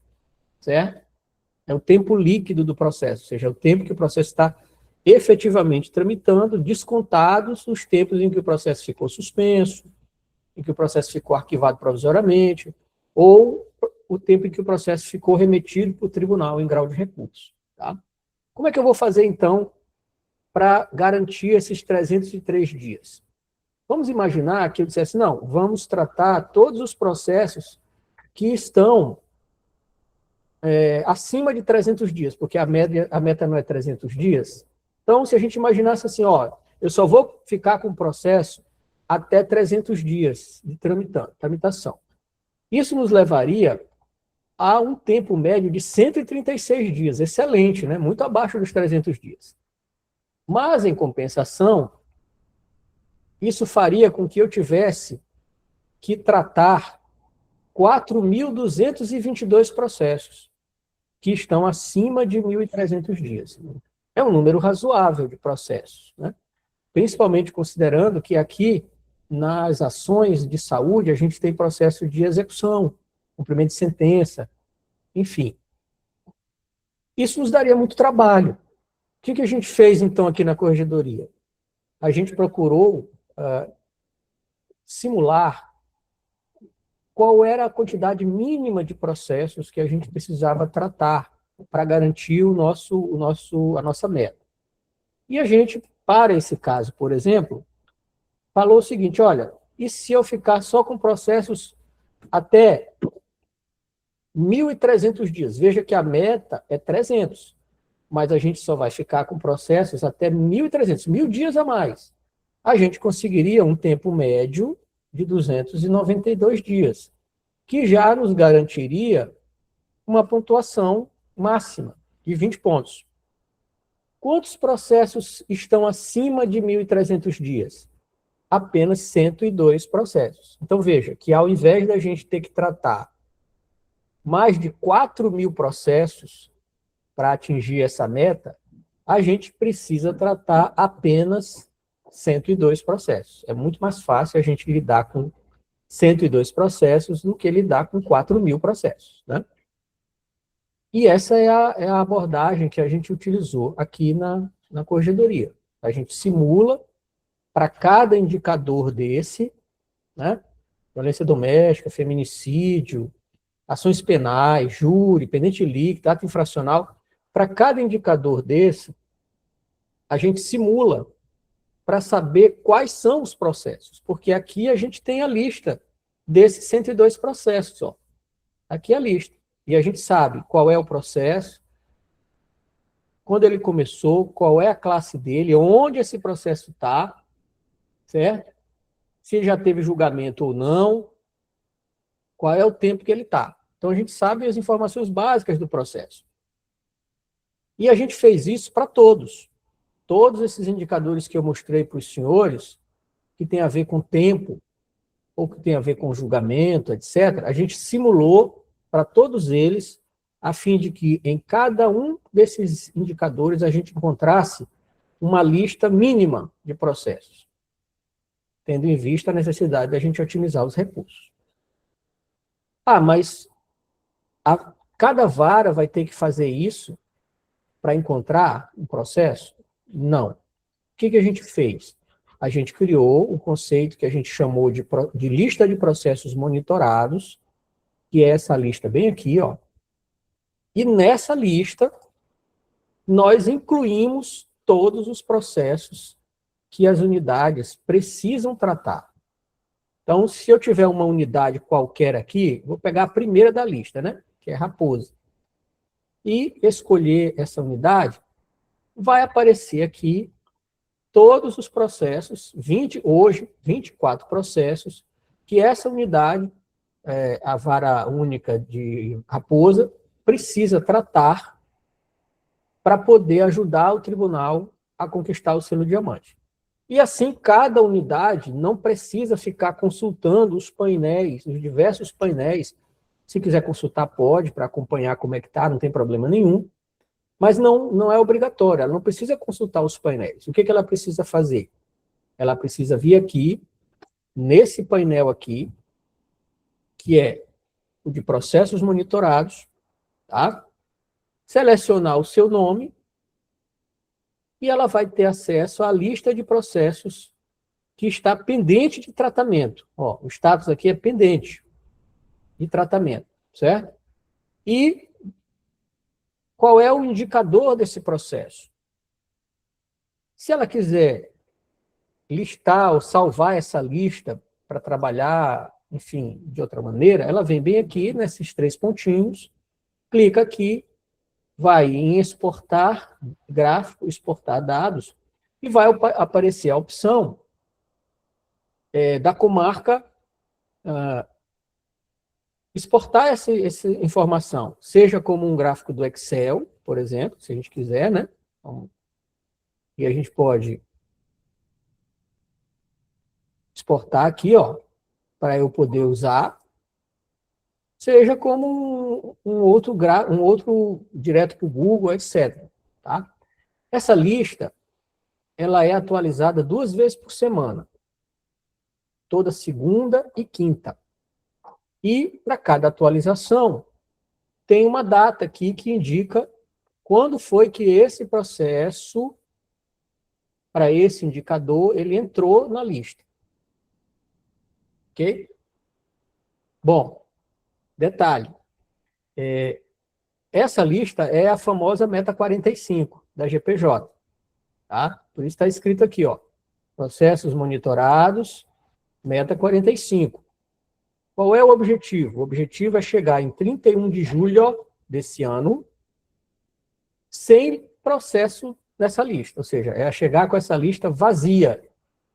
S2: certo? É o tempo líquido do processo, ou seja, é o tempo que o processo está efetivamente tramitando, descontados os tempos em que o processo ficou suspenso, em que o processo ficou arquivado provisoriamente, ou o tempo em que o processo ficou remetido para o tribunal em grau de recurso. Tá? Como é que eu vou fazer, então, para garantir esses 303 dias? Vamos imaginar que eu dissesse, não, vamos tratar todos os processos que estão acima de 300 dias, porque a meta não é 300 dias. Então, se a gente imaginasse assim, ó, eu só vou ficar com o processo até 300 dias de tramitação. Isso nos levaria a um tempo médio de 136 dias, excelente, né? Muito abaixo dos 300 dias. Mas, em compensação, isso faria com que eu tivesse que tratar 4.222 processos, que estão acima de 1.300 dias. É um número razoável de processos, né? Principalmente considerando que aqui, nas ações de saúde, a gente tem processo de execução, cumprimento de sentença, enfim. Isso nos daria muito trabalho. O que a gente fez, então, aqui na Corregedoria? A gente procurou simular qual era a quantidade mínima de processos que a gente precisava tratar para garantir a nossa meta. E a gente, para esse caso, por exemplo, falou o seguinte, olha, e se eu ficar só com processos até 1.300 dias? Veja que a meta é 300, mas a gente só vai ficar com processos até 1.300, 1.000 dias a mais. A gente conseguiria um tempo médio de 292 dias, que já nos garantiria uma pontuação máxima de 20 pontos. Quantos processos estão acima de 1.300 dias? Apenas 102 processos. Então, veja que ao invés da gente ter que tratar mais de 4.000 processos para atingir essa meta, a gente precisa tratar apenas 102 processos. É muito mais fácil a gente lidar com 102 processos do que lidar com 4.000 processos, né? E essa é a abordagem que a gente utilizou aqui na Corregedoria. A gente simula para cada indicador desse, né? Violência doméstica, feminicídio, ações penais, júri, pendente líquido, ato infracional, para cada indicador desse, a gente simula para saber quais são os processos, porque aqui a gente tem a lista desses 102 processos, ó. Aqui é a lista. E a gente sabe qual é o processo, quando ele começou, qual é a classe dele, onde esse processo está, certo? Se já teve julgamento ou não, qual é o tempo que ele está. Então, a gente sabe as informações básicas do processo. E a gente fez isso para todos. Todos esses indicadores que eu mostrei para os senhores, que tem a ver com tempo, ou que tem a ver com julgamento, etc., a gente simulou para todos eles, a fim de que em cada um desses indicadores a gente encontrasse uma lista mínima de processos, tendo em vista a necessidade da gente otimizar os recursos. Mas cada vara vai ter que fazer isso para encontrar um processo? Não. O que a gente fez? A gente criou um conceito que a gente chamou de lista de processos monitorados, que é essa lista bem aqui, ó. E nessa lista, nós incluímos todos os processos que as unidades precisam tratar. Então, se eu tiver uma unidade qualquer aqui, vou pegar a primeira da lista, né? Que é Raposa. E escolher essa unidade, vai aparecer aqui todos os processos, hoje, 24 processos, que essa unidade, a vara única de Raposa, precisa tratar para poder ajudar o tribunal a conquistar o selo diamante. E assim, cada unidade não precisa ficar consultando os painéis, os diversos painéis. Se quiser consultar, pode, para acompanhar como é que está, não tem problema nenhum. Mas não é obrigatório, ela não precisa consultar os painéis. O que ela precisa fazer? Ela precisa vir aqui, nesse painel aqui, que é o de processos monitorados, tá? Selecionar o seu nome e ela vai ter acesso à lista de processos que está pendente de tratamento. Ó, o status aqui é pendente de tratamento, certo? E qual é o indicador desse processo? Se ela quiser listar ou salvar essa lista para trabalhar, enfim, de outra maneira, ela vem bem aqui, nesses 3 pontinhos, clica aqui, vai em exportar gráfico, exportar dados, e vai aparecer a opção da comarca exportar essa informação, seja como um gráfico do Excel, por exemplo, se a gente quiser, né? Então, e a gente pode exportar aqui, ó, para eu poder usar, seja como um outro direto para o Google, etc. Tá? Essa lista, ela é atualizada 2 vezes por semana, toda segunda e quinta. E para cada atualização, tem uma data aqui que indica quando foi que esse processo, para esse indicador, ele entrou na lista. Ok? Bom, detalhe. Essa lista é a famosa meta 45 da GPJ. Tá? Por isso está escrito aqui, ó. Processos monitorados, meta 45. Qual é o objetivo? O objetivo é chegar em 31 de julho desse ano sem processo nessa lista. Ou seja, é chegar com essa lista vazia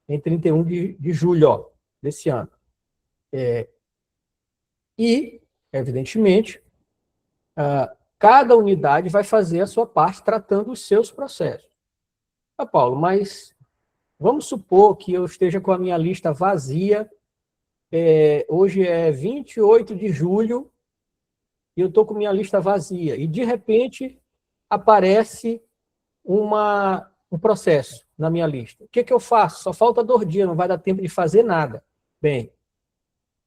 S2: em 31 de julho desse ano. E, evidentemente, cada unidade vai fazer a sua parte tratando os seus processos. Paulo, mas vamos supor que eu esteja com a minha lista vazia, hoje é 28 de julho, e eu estou com minha lista vazia, e de repente aparece um processo na minha lista. O que eu faço? Só falta 2 dias, não vai dar tempo de fazer nada. Bem,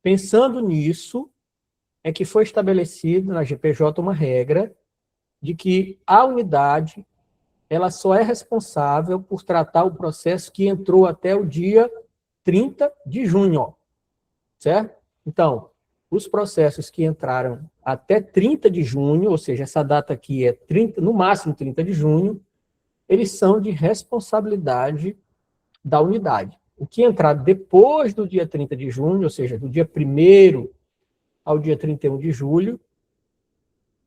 S2: pensando nisso, é que foi estabelecido na GPJ uma regra de que a unidade ela só é responsável por tratar o processo que entrou até o dia 30 de junho, certo? Então, os processos que entraram até 30 de junho, ou seja, essa data aqui é no máximo 30 de junho, eles são de responsabilidade da unidade. O que entrar depois do dia 30 de junho, ou seja, do dia 1º ao dia 31 de julho,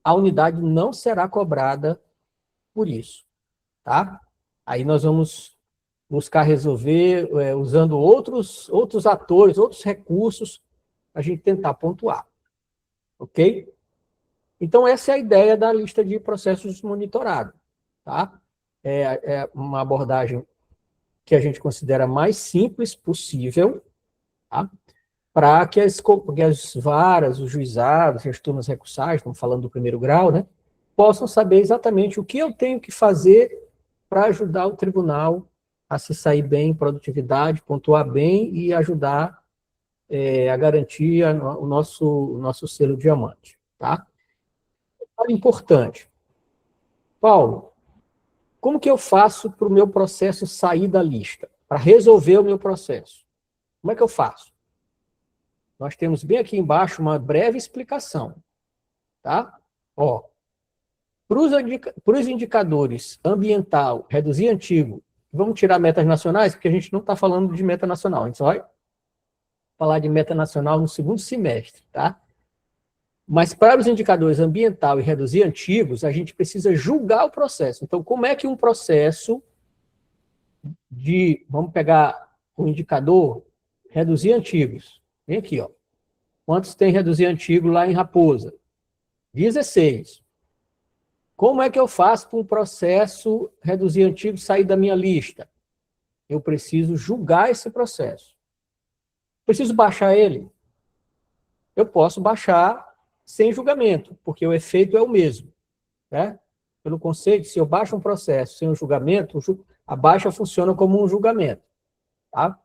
S2: a unidade não será cobrada por isso, tá? Aí nós vamos buscar resolver usando outros atores, outros recursos, a gente tentar pontuar, ok? Então, essa é a ideia da lista de processos monitorados, tá? É uma abordagem que a gente considera mais simples possível, tá? Para que as varas, os juizados, as turmas recursais, estamos falando do 1º grau, né, possam saber exatamente o que eu tenho que fazer para ajudar o tribunal a se sair bem em produtividade, pontuar bem e ajudar a garantir o nosso selo diamante. Tá? Importante. Paulo, como que eu faço para o meu processo sair da lista? Para resolver o meu processo? Como é que eu faço? Nós temos bem aqui embaixo uma breve explicação. Tá? Ó, para os indicadores ambiental, reduzir antigo, vamos tirar metas nacionais, porque a gente não está falando de meta nacional, a gente só vai falar de meta nacional no 2º semestre, tá? Mas para os indicadores ambiental e reduzir antigos, a gente precisa julgar o processo. Então, como é que um processo vamos pegar o indicador reduzir antigos, vem aqui, ó. Quantos tem reduzir antigo lá em Raposa? 16. Como é que eu faço para um processo reduzir antigo sair da minha lista? Eu preciso julgar esse processo. Preciso baixar ele? Eu posso baixar sem julgamento, porque o efeito é o mesmo. Né? Pelo conceito, se eu baixo um processo sem um julgamento, a baixa funciona como um julgamento. Tá?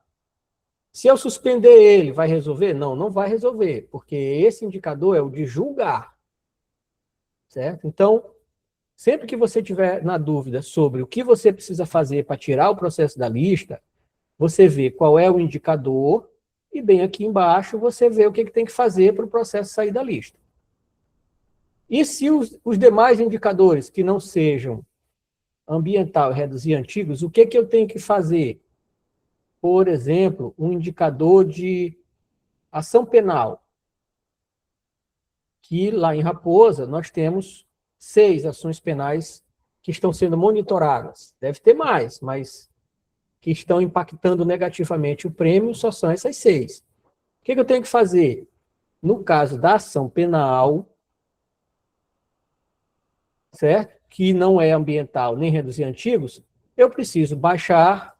S2: Se eu suspender ele, vai resolver? Não, não vai resolver, porque esse indicador é o de julgar. Certo? Então, sempre que você tiver na dúvida sobre o que você precisa fazer para tirar o processo da lista, você vê qual é o indicador e bem aqui embaixo você vê o que tem que fazer para o processo sair da lista. E se os demais indicadores que não sejam ambiental e reduzir antigos, o que eu tenho que fazer? Por exemplo, um indicador de ação penal, que lá em Raposa nós temos 6 ações penais que estão sendo monitoradas. Deve ter mais, mas que estão impactando negativamente o prêmio só são essas 6. O que eu tenho que fazer? No caso da ação penal, certo? Que não é ambiental nem reduzir antigos, eu preciso baixar,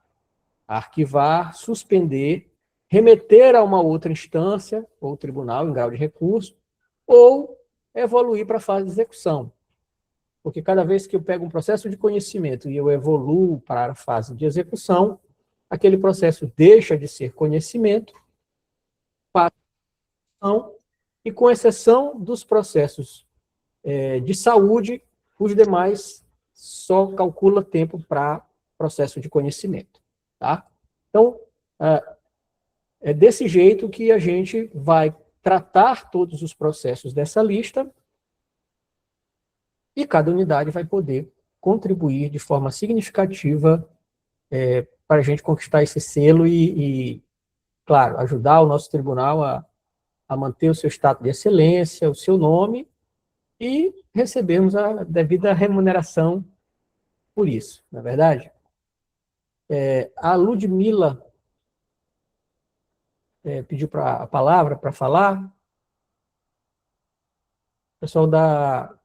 S2: arquivar, suspender, remeter a uma outra instância, ou tribunal em grau de recurso, ou evoluir para a fase de execução. Porque cada vez que eu pego um processo de conhecimento e eu evoluo para a fase de execução, aquele processo deixa de ser conhecimento, passa a ação, e com exceção dos processos de saúde, os demais só calcula tempo para processo de conhecimento. Tá? Então, é desse jeito que a gente vai tratar todos os processos dessa lista e cada unidade vai poder contribuir de forma significativa para a gente conquistar esse selo e, claro, ajudar o nosso tribunal a manter o seu status de excelência, o seu nome e recebermos a devida remuneração por isso, não é verdade? A Ludmila pediu a palavra para falar. O pessoal da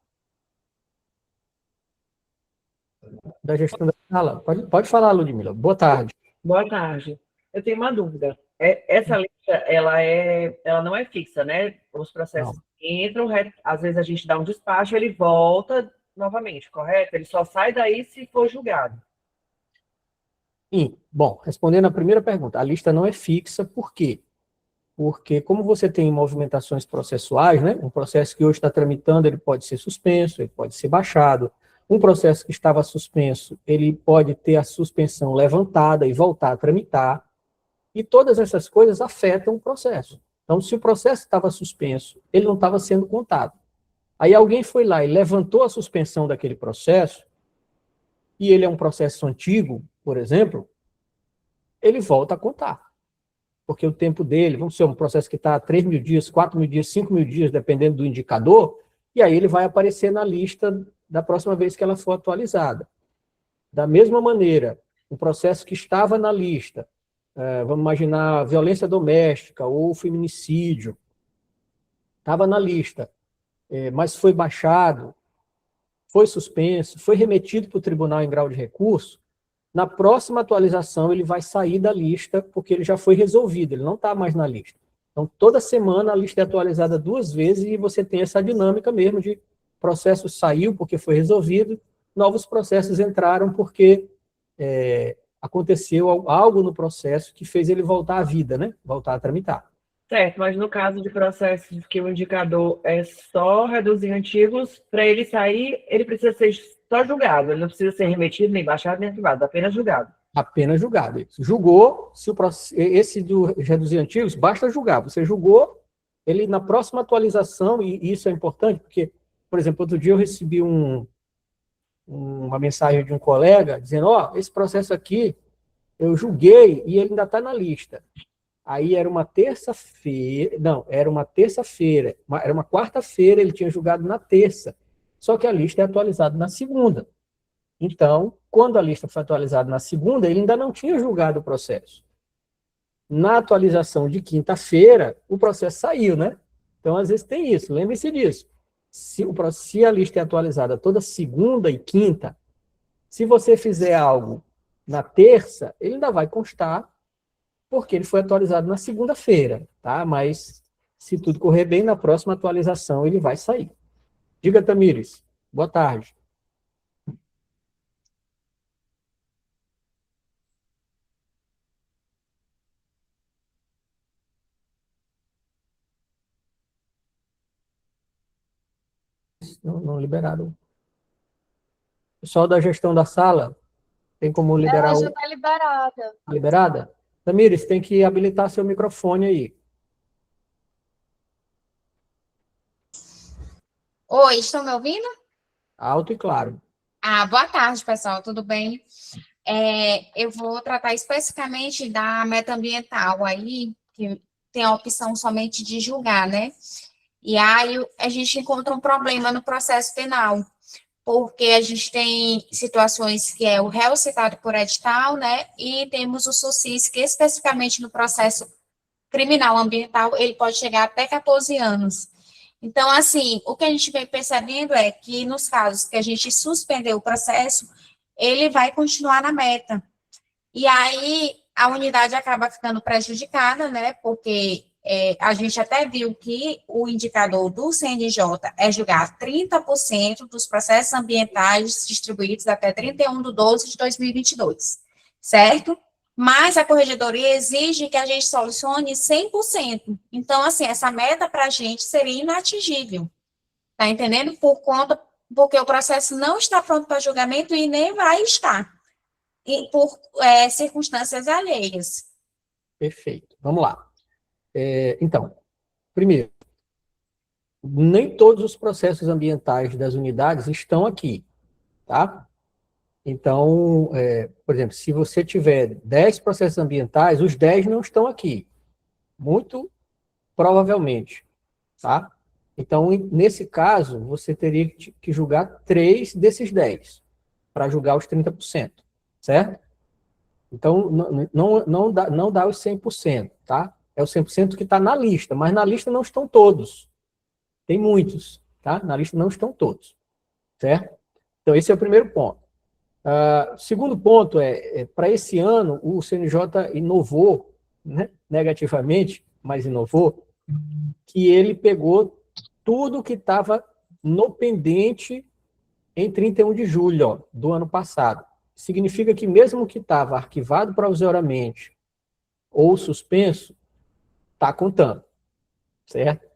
S2: gestão da sala. Pode falar, Ludmila. Boa tarde.
S5: Boa tarde. Eu tenho uma dúvida. Essa lista, ela não é fixa, né? Os processos entram, às vezes a gente dá um despacho, ele volta novamente, correto? Ele só sai daí se for julgado.
S2: Sim. Bom, respondendo a primeira pergunta, a lista não é fixa, por quê? Porque como você tem movimentações processuais, né? Um processo que hoje está tramitando, ele pode ser suspenso, ele pode ser baixado. Um processo que estava suspenso, ele pode ter a suspensão levantada e voltar a tramitar. E todas essas coisas afetam o processo. Então, se o processo estava suspenso, ele não estava sendo contado. Aí alguém foi lá e levantou a suspensão daquele processo, e ele é um processo antigo, por exemplo, ele volta a contar. Porque o tempo dele, vamos ser um processo que está 3.000 dias, 4.000 dias, 5.000 dias, dependendo do indicador, e aí ele vai aparecer na lista da próxima vez que ela for atualizada. Da mesma maneira, o processo que estava na lista, vamos imaginar violência doméstica ou feminicídio, estava na lista, mas foi baixado, foi suspenso, foi remetido para o tribunal em grau de recurso, na próxima atualização ele vai sair da lista porque ele já foi resolvido, ele não está mais na lista. Então, toda semana a lista é atualizada 2 vezes e você tem essa dinâmica mesmo de processo saiu porque foi resolvido, novos processos entraram porque aconteceu algo no processo que fez ele voltar à vida, né? Voltar a tramitar.
S5: Certo, mas no caso de processos que o indicador é só reduzir antigos, para ele sair, ele precisa ser só julgado, ele não precisa ser remetido, nem baixado, nem arquivado, apenas julgado.
S2: Apenas julgado. Julgou, se esse do reduzir antigos, basta julgar. Você julgou, ele na próxima atualização, e isso é importante, porque, por exemplo, outro dia eu recebi uma mensagem de um colega dizendo, esse processo aqui, eu julguei e ele ainda está na lista. Aí era uma terça-feira, era uma quarta-feira, ele tinha julgado na terça, só que a lista é atualizada na segunda. Então, quando a lista foi atualizada na segunda, ele ainda não tinha julgado o processo. Na atualização de quinta-feira, o processo saiu, né? Então, às vezes tem isso, lembre-se disso. Se a lista é atualizada toda segunda e quinta, se você fizer algo na terça, ele ainda vai constar, porque ele foi atualizado na segunda-feira, tá? Mas, se tudo correr bem, na próxima atualização ele vai sair. Diga, Tamires. Boa tarde. Não liberaram. Pessoal da gestão da sala, tem como liberar
S6: Ela
S2: o...
S6: já está liberada.
S2: Liberada? Tamires, tem que habilitar seu microfone aí.
S7: Oi, estão me ouvindo?
S2: Alto e claro.
S7: Boa tarde, pessoal, tudo bem? Eu vou tratar especificamente da meta ambiental aí, que tem a opção somente de julgar, né? E aí a gente encontra um problema no processo penal, porque a gente tem situações que é o réu citado por edital, né? E temos o SUSIS, que especificamente no processo criminal ambiental, ele pode chegar até 14 anos. Então, assim, o que a gente vem percebendo é que nos casos que a gente suspendeu o processo, ele vai continuar na meta. E aí a unidade acaba ficando prejudicada, né? Porque a gente até viu que o indicador do CNJ é julgar 30% dos processos ambientais distribuídos até 31/12/2022, certo? Mas a corregedoria exige que a gente solucione 100%. Então, assim, essa meta para a gente seria inatingível. Tá entendendo? Porque o processo não está pronto para julgamento e nem vai estar, por circunstâncias alheias.
S2: Perfeito. Vamos lá. Então, primeiro, nem todos os processos ambientais das unidades estão aqui, tá? Então, por exemplo, se você tiver 10 processos ambientais, os 10 não estão aqui. Muito provavelmente, tá? Então, nesse caso, você teria que julgar 3 desses 10 para julgar os 30%, certo? Então, não dá os 100%, tá? É o 100% que está na lista, mas na lista não estão todos. Tem muitos, tá? Na lista não estão todos, certo? Então, esse é o primeiro ponto. Segundo ponto para esse ano, o CNJ inovou, né, negativamente, mas inovou, que ele pegou tudo que estava no pendente em 31 de julho do ano passado. Significa que mesmo que estava arquivado provisoriamente ou suspenso, está contando, certo?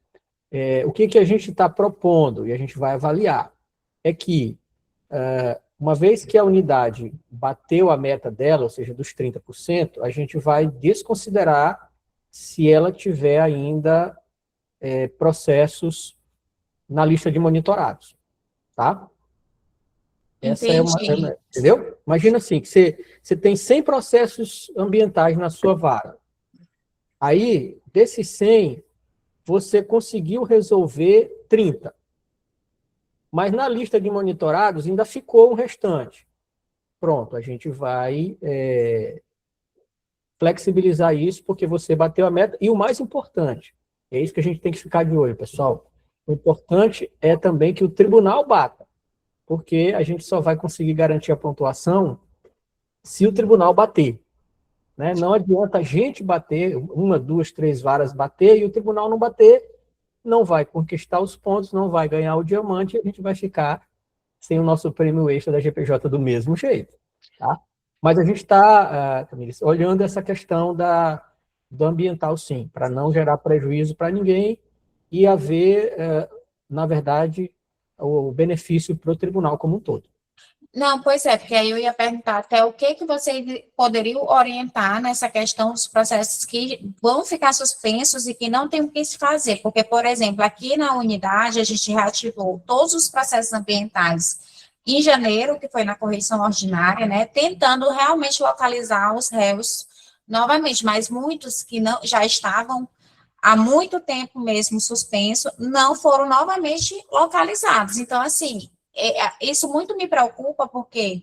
S2: O que a gente está propondo, e a gente vai avaliar, é que, uma vez que a unidade bateu a meta dela, ou seja, dos 30%, a gente vai desconsiderar se ela tiver ainda processos na lista de monitorados, tá? Essa
S7: Entendi.
S2: entendeu? Imagina assim, que você tem 100 processos ambientais na sua vara. Aí, desses 100, você conseguiu resolver 30. Mas na lista de monitorados ainda ficou um restante. Pronto, a gente vai flexibilizar isso, porque você bateu a meta. E o mais importante, é isso que a gente tem que ficar de olho, pessoal. O importante é também que o tribunal bata, porque a gente só vai conseguir garantir a pontuação se o tribunal bater. Né? Não adianta a gente bater, 1, 2, 3 varas bater, e o tribunal não bater, não vai conquistar os pontos, não vai ganhar o diamante, e a gente vai ficar sem o nosso prêmio extra da GPJ do mesmo jeito. Tá? Mas a gente está, olhando essa questão do ambiental, sim, para não gerar prejuízo para ninguém e haver, na verdade, o benefício para o tribunal como um todo.
S7: Não, pois é, porque aí eu ia perguntar até o que vocês poderiam orientar nessa questão dos processos que vão ficar suspensos e que não tem o que se fazer, porque, por exemplo, aqui na unidade a gente reativou todos os processos ambientais em janeiro, que foi na correição ordinária, né, tentando realmente localizar os réus novamente, mas muitos que não já estavam há muito tempo mesmo suspenso, não foram novamente localizados. Então, assim, isso muito me preocupa, porque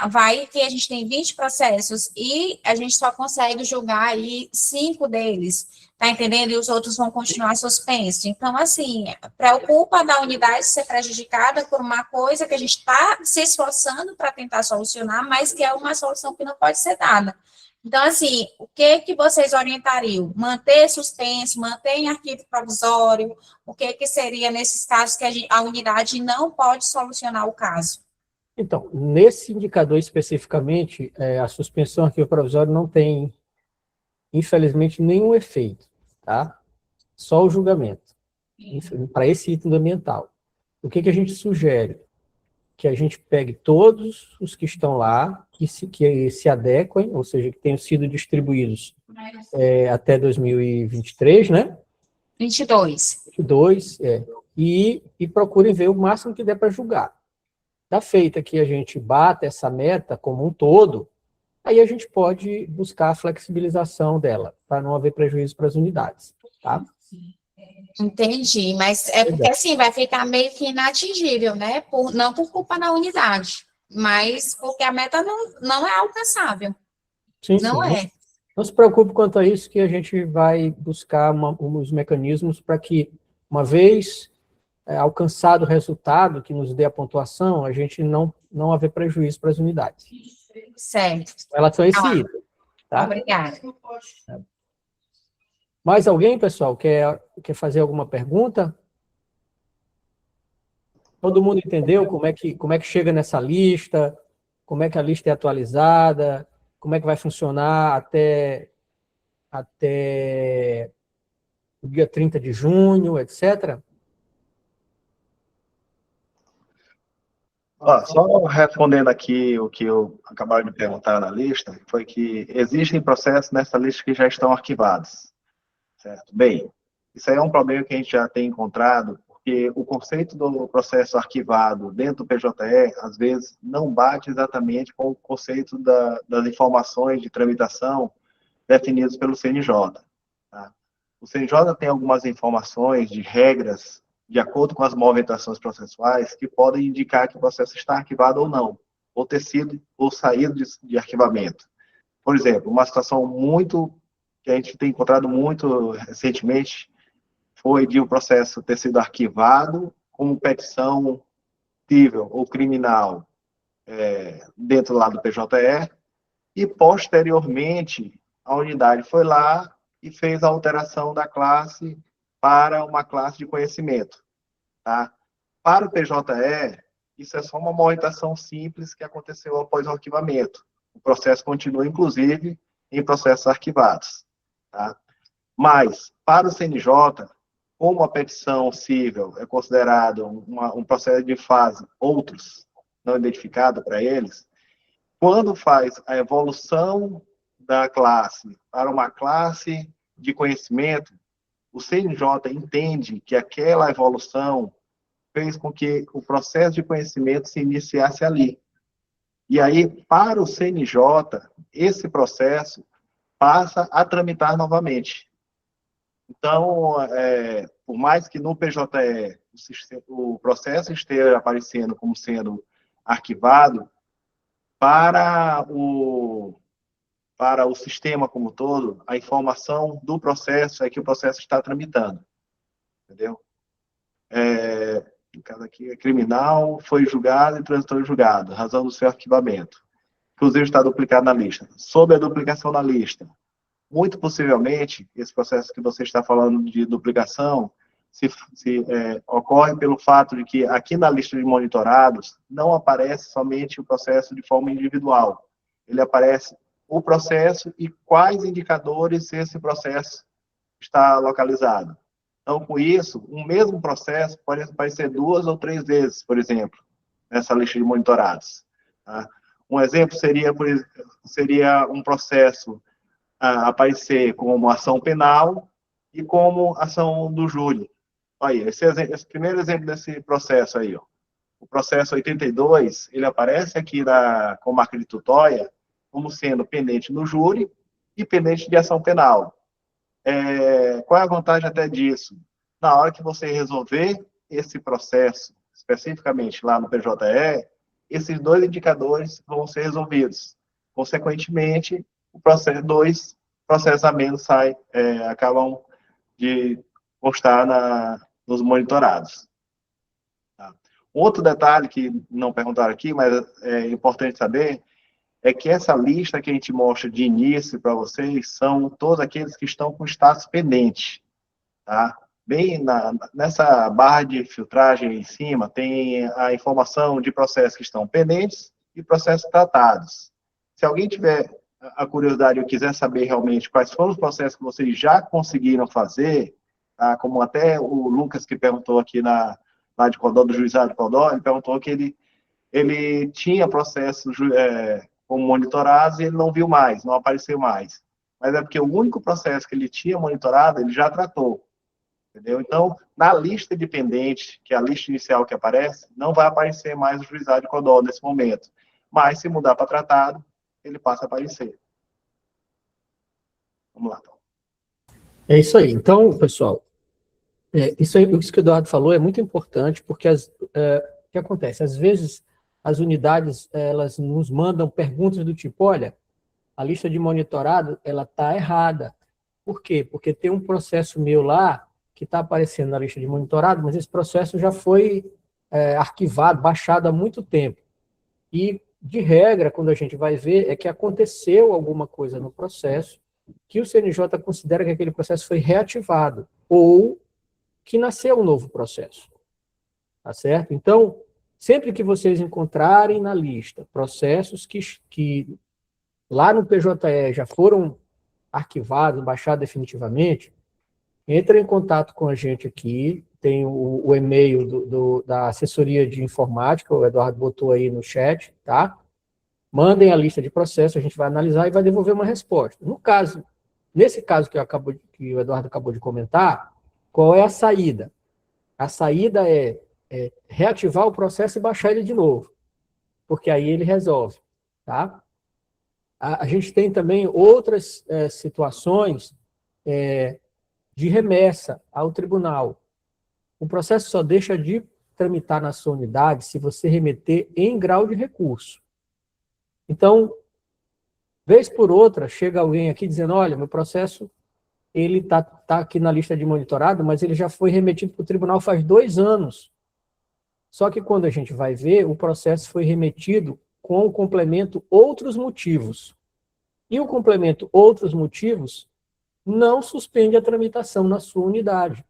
S7: vai que a gente tem 20 processos e a gente só consegue julgar aí 5 deles, tá entendendo? E os outros vão continuar suspensos. Então, assim, preocupa da unidade ser prejudicada por uma coisa que a gente está se esforçando para tentar solucionar, mas que é uma solução que não pode ser dada. Então, assim, o que vocês orientariam? Manter suspenso, manter em arquivo provisório? O que seria nesses casos que a unidade não pode solucionar o caso?
S2: Então, nesse indicador especificamente, a suspensão arquivo provisório não tem, infelizmente, nenhum efeito, tá? Só o julgamento, para esse item ambiental. O que a gente sugere? que a gente pegue todos os que estão lá, que se adequem, ou seja, que tenham sido distribuídos até 2023, né?
S7: 22.
S2: 22, e procurem ver o máximo que der para julgar. Da feita que a gente bata essa meta como um todo, aí a gente pode buscar a flexibilização dela, para não haver prejuízo para as unidades, tá?
S7: Entendi, mas é porque assim vai ficar meio que inatingível, né? Não por culpa da unidade, mas porque a meta não é alcançável.
S2: Sim,
S7: não
S2: sim.
S7: é.
S2: Não se preocupe quanto a isso, que a gente vai buscar uns mecanismos para que, uma vez alcançado o resultado que nos dê a pontuação, a gente não haver prejuízo para as unidades.
S7: Certo.
S2: Com relação a esse item, tá?
S7: Obrigada.
S2: Mais alguém, pessoal, quer fazer alguma pergunta? Todo mundo entendeu como é que chega nessa lista, como é que a lista é atualizada, como é que vai funcionar até o dia 30 de junho, etc.?
S3: Só respondendo aqui o que eu acabei de perguntar na lista, foi que existem processos nessa lista que já estão arquivados, certo? Bem, isso aí é um problema que a gente já tem encontrado, porque o conceito do processo arquivado dentro do PJE, às vezes, não bate exatamente com o conceito das informações de tramitação definidos pelo CNJ. Tá? O CNJ tem algumas informações de regras de acordo com as movimentações processuais, que podem indicar que o processo está arquivado ou não, ou ter sido, ou saído de arquivamento. Por exemplo, uma situação que a gente tem encontrado muito recentemente, foi de um processo ter sido arquivado como petição civil ou criminal dentro lá do PJE, e posteriormente a unidade foi lá e fez a alteração da classe para uma classe de conhecimento. Tá? Para o PJE, isso é só uma movimentação simples que aconteceu após o arquivamento. O processo continua, inclusive, em processos arquivados. Tá? Mas, para o CNJ, como a petição civil é considerado um processo de fase outros, não identificado para eles, quando faz a evolução da classe para uma classe de conhecimento, o CNJ entende que aquela evolução fez com que o processo de conhecimento se iniciasse ali. E aí, para o CNJ, esse processo passa a tramitar novamente. Então, por mais que no PJE o processo esteja aparecendo como sendo arquivado, para o sistema como um todo, a informação do processo é que o processo está tramitando. Entendeu? No caso aqui, criminal, foi julgado e transitou em julgado, razão do seu arquivamento. Inclusive está duplicado na lista. Sobre a duplicação na lista, muito possivelmente, esse processo que você está falando de duplicação, ocorre pelo fato de que aqui na lista de monitorados não aparece somente o processo de forma individual. Ele aparece o processo e quais indicadores esse processo está localizado. Então, com isso, um mesmo processo pode aparecer 2 ou 3 vezes, por exemplo, nessa lista de monitorados. Tá? Um exemplo seria um processo aparecer como ação penal e como ação do júri. Aí, esse primeiro exemplo desse processo aí, ó. O processo 82, ele aparece aqui com marca de tutóia como sendo pendente no júri e pendente de ação penal. Qual é a vantagem até disso? Na hora que você resolver esse processo, especificamente lá no PJE, esses 2 indicadores vão ser resolvidos. Consequentemente, dois processos a menos acabam de constar nos monitorados. Tá? Outro detalhe que não perguntaram aqui, mas é importante saber, é que essa lista que a gente mostra de início para vocês são todos aqueles que estão com status pendente. Tá? Bem nessa barra de filtragem em cima, tem a informação de processos que estão pendentes e processos tratados. Se alguém tiver a curiosidade ou quiser saber realmente quais foram os processos que vocês já conseguiram fazer, tá? Como até o Lucas que perguntou aqui lá de Codó, do Juizado de Codó, ele perguntou que ele ele tinha processos como monitorados e ele não viu mais, não apareceu mais. Mas é porque o único processo que ele tinha monitorado, ele já tratou. Entendeu? Então, na lista de pendente, que é a lista inicial que aparece, não vai aparecer mais o juizado de CODOL nesse momento. Mas, se mudar para tratado, ele passa a aparecer. Vamos lá.
S2: É isso aí. Então, pessoal, isso que o Eduardo falou é muito importante, porque o que acontece? Às vezes, as unidades, elas nos mandam perguntas do tipo, olha, a lista de monitorado, ela está errada. Por quê? Porque tem um processo meu lá que está aparecendo na lista de monitorado, mas esse processo já foi arquivado, baixado há muito tempo. E, de regra, quando a gente vai ver, é que aconteceu alguma coisa no processo que o CNJ considera que aquele processo foi reativado, ou que nasceu um novo processo. Tá certo? Então, sempre que vocês encontrarem na lista processos que lá no PJE já foram arquivados, baixados definitivamente, entre em contato com a gente aqui, tem o e-mail da assessoria de informática, o Eduardo botou aí no chat, tá? Mandem a lista de processos, a gente vai analisar e vai devolver uma resposta. Nesse caso que o Eduardo acabou de comentar, qual é a saída? A saída é reativar o processo e baixar ele de novo, porque aí ele resolve, tá? A gente tem também outras situações de remessa ao tribunal. O processo só deixa de tramitar na sua unidade se você remeter em grau de recurso. Então, vez por outra, chega alguém aqui dizendo, olha, meu processo ele tá aqui na lista de monitorado, mas ele já foi remetido para o tribunal faz 2 anos. Só que quando a gente vai ver, o processo foi remetido com o complemento outros motivos. E o complemento outros motivos não suspende a tramitação na sua unidade.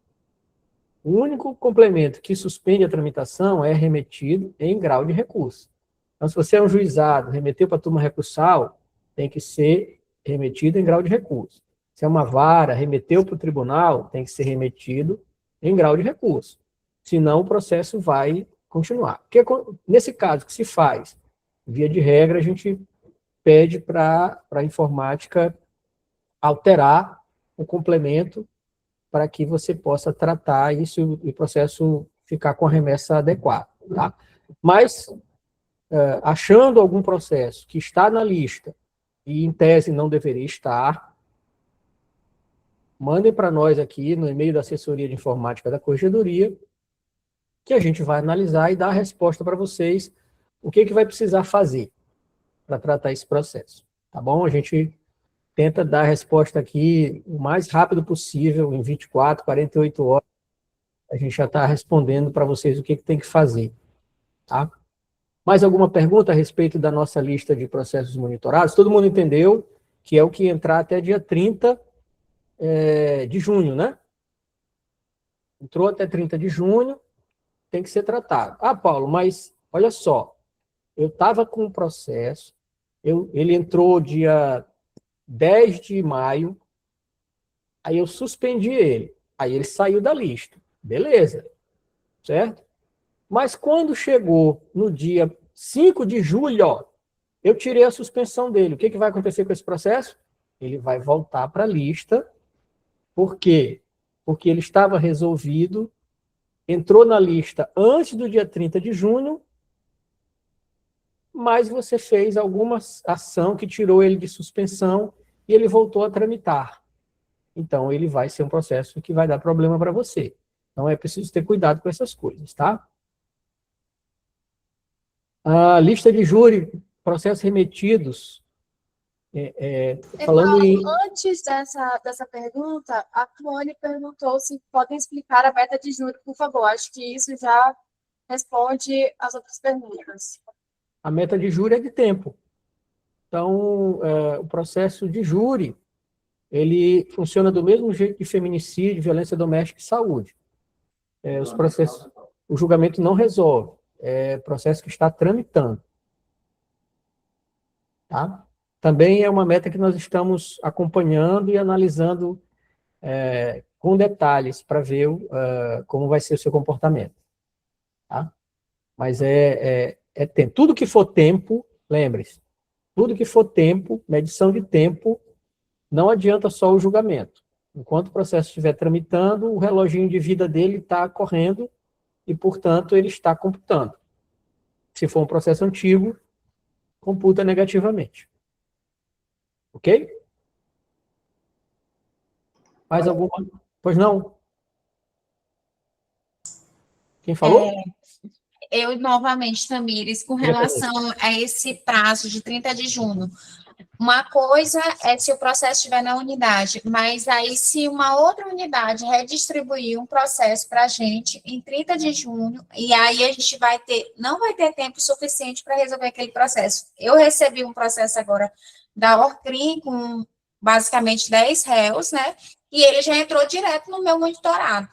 S2: O único complemento que suspende a tramitação é remetido em grau de recurso. Então, se você é um juizado, remeteu para a turma recursal, tem que ser remetido em grau de recurso. Se é uma vara, remeteu para o tribunal, tem que ser remetido em grau de recurso. Senão, o processo vai continuar. Porque, nesse caso que se faz, via de regra, a gente pede para a informática alterar o complemento para que você possa tratar isso e o processo ficar com a remessa adequada. Tá? Mas, achando algum processo que está na lista e, em tese, não deveria estar, mandem para nós aqui no e-mail da assessoria de informática da Corregedoria, que a gente vai analisar e dar a resposta para vocês o que vai precisar fazer para tratar esse processo. Tá bom? A gente tenta dar a resposta aqui o mais rápido possível, em 24, 48 horas, a gente já está respondendo para vocês o que tem que fazer. Tá? Mais alguma pergunta a respeito da nossa lista de processos monitorados? Todo mundo entendeu que é o que entrar até dia 30 de junho, né? Entrou até 30 de junho, tem que ser tratado. Ah, Paulo, mas olha só, eu estava com um processo, ele entrou dia 10 de maio, aí eu suspendi ele, aí ele saiu da lista. Beleza, certo? Mas quando chegou no dia 5 de julho, ó, eu tirei a suspensão dele. O que vai acontecer com esse processo? Ele vai voltar para a lista. Por quê? Porque ele estava resolvido, entrou na lista antes do dia 30 de junho, mas você fez alguma ação que tirou ele de suspensão e ele voltou a tramitar. Então, ele vai ser um processo que vai dar problema para você. Então, é preciso ter cuidado com essas coisas, tá? A lista de júri, processos remetidos, falando em...
S7: Antes dessa pergunta, a Tuane perguntou se podem explicar a meta de júri, por favor. Acho que isso já responde as outras perguntas.
S2: A meta de júri é de tempo. Então, o processo de júri, ele funciona do mesmo jeito de feminicídio, violência doméstica e saúde. Os processos, o julgamento não resolve, é processo que está tramitando. Tá? Também é uma meta que nós estamos acompanhando e analisando com detalhes para ver como vai ser o seu comportamento. Tá? Mas é tempo. Tudo que for tempo, lembre-se, tudo que for tempo, medição de tempo, não adianta só o julgamento. Enquanto o processo estiver tramitando, o reloginho de vida dele está correndo e, portanto, ele está computando. Se for um processo antigo, computa negativamente. Ok? Mais alguma? Pois não? Quem falou?
S7: Eu, novamente, Tamires, com relação a esse prazo de 30 de junho, uma coisa é se o processo estiver na unidade, mas aí se uma outra unidade redistribuir um processo para a gente em 30 de junho, e aí a gente não vai ter tempo suficiente para resolver aquele processo. Eu recebi um processo agora da Orcrim com basicamente 10 réus, né? E ele já entrou direto no meu monitorado.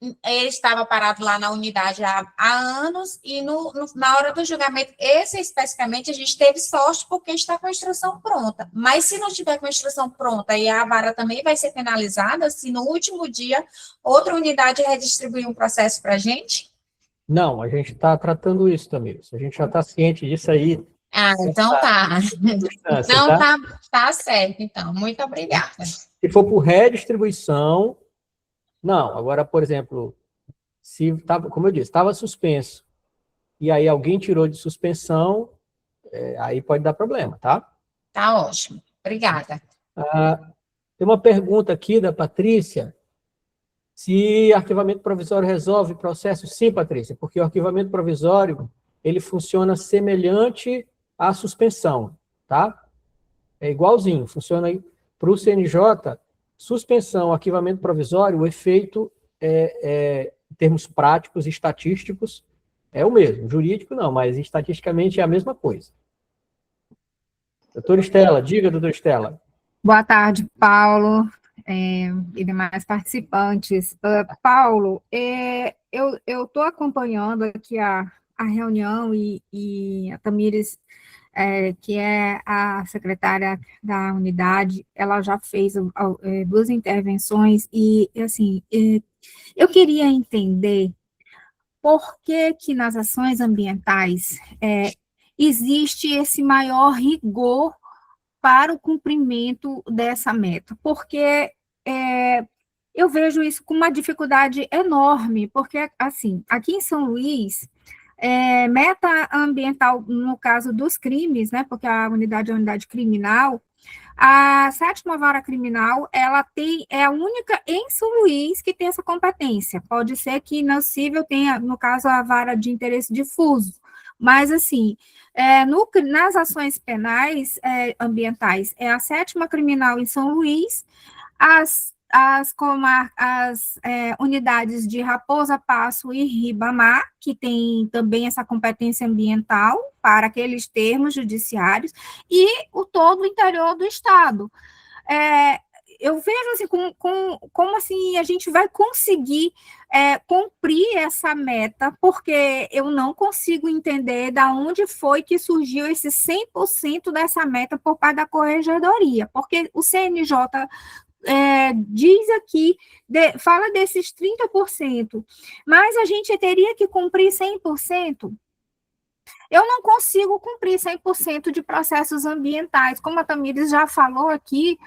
S7: Ele estava parado lá na unidade há anos, e na hora do julgamento, esse especificamente, a gente teve sorte porque está com a instrução pronta. Mas se não tiver com a instrução pronta e a vara também vai ser penalizada, se no último dia outra unidade redistribuir um processo para a gente?
S2: Não, a gente está tratando isso também. A gente já está ciente disso aí.
S7: Ah, então tá. Então tá certo, então. Muito obrigada.
S2: Se for por redistribuição, não. Agora, por exemplo, se tava, como eu disse, estava suspenso, e aí alguém tirou de suspensão, aí pode dar problema, tá?
S7: Tá ótimo. Obrigada.
S2: Tem uma pergunta aqui da Patrícia. Se arquivamento provisório resolve processo? Sim, Patrícia, porque o arquivamento provisório, ele funciona semelhante à suspensão, tá? É igualzinho, funciona aí para o CNJ, suspensão, arquivamento provisório, o efeito em termos práticos e estatísticos é o mesmo. Jurídico não, mas estatisticamente é a mesma coisa. Doutora Estela, diga, doutora Estela.
S6: Boa tarde, Paulo, e demais participantes. Paulo, eu estou acompanhando aqui a reunião e a Tamires, que é a secretária da unidade, ela já fez 2 intervenções e, assim, eu queria entender por que nas ações ambientais existe esse maior rigor para o cumprimento dessa meta, porque eu vejo isso com uma dificuldade enorme, porque, assim, aqui em São Luís, meta ambiental, no caso dos crimes, né, porque a unidade é a unidade criminal, a 7ª Vara Criminal, ela é a única em São Luís que tem essa competência. Pode ser que na cível tenha, no caso, a vara de interesse difuso, mas, assim, nas ações penais ambientais, é a 7ª Criminal em São Luís, as unidades de Raposa Passo e Ribamar, que tem também essa competência ambiental para aqueles termos judiciários, e todo o interior do estado. Eu vejo assim, como assim a gente vai conseguir cumprir essa meta, porque eu não consigo entender de onde foi que surgiu esse 100% dessa meta por parte da Corregedoria, porque o CNJ diz aqui, fala desses 30%, mas a gente teria que cumprir 100%. Eu não consigo cumprir 100% de processos ambientais, como a Tamires já falou aqui.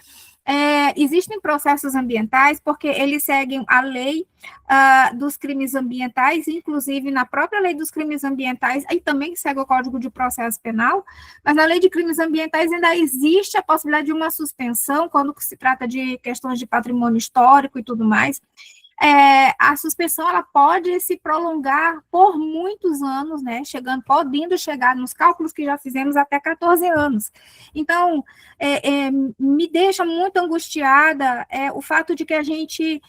S6: Existem processos ambientais porque eles seguem a lei dos crimes ambientais, inclusive na própria lei dos crimes ambientais, e também segue o Código de Processo Penal, mas na lei de crimes ambientais ainda existe a possibilidade de uma suspensão quando se trata de questões de patrimônio histórico e tudo mais. A suspensão ela pode se prolongar por muitos anos, né, podendo chegar nos cálculos que já fizemos até 14 anos. Então, me deixa muito angustiada o fato de que a gente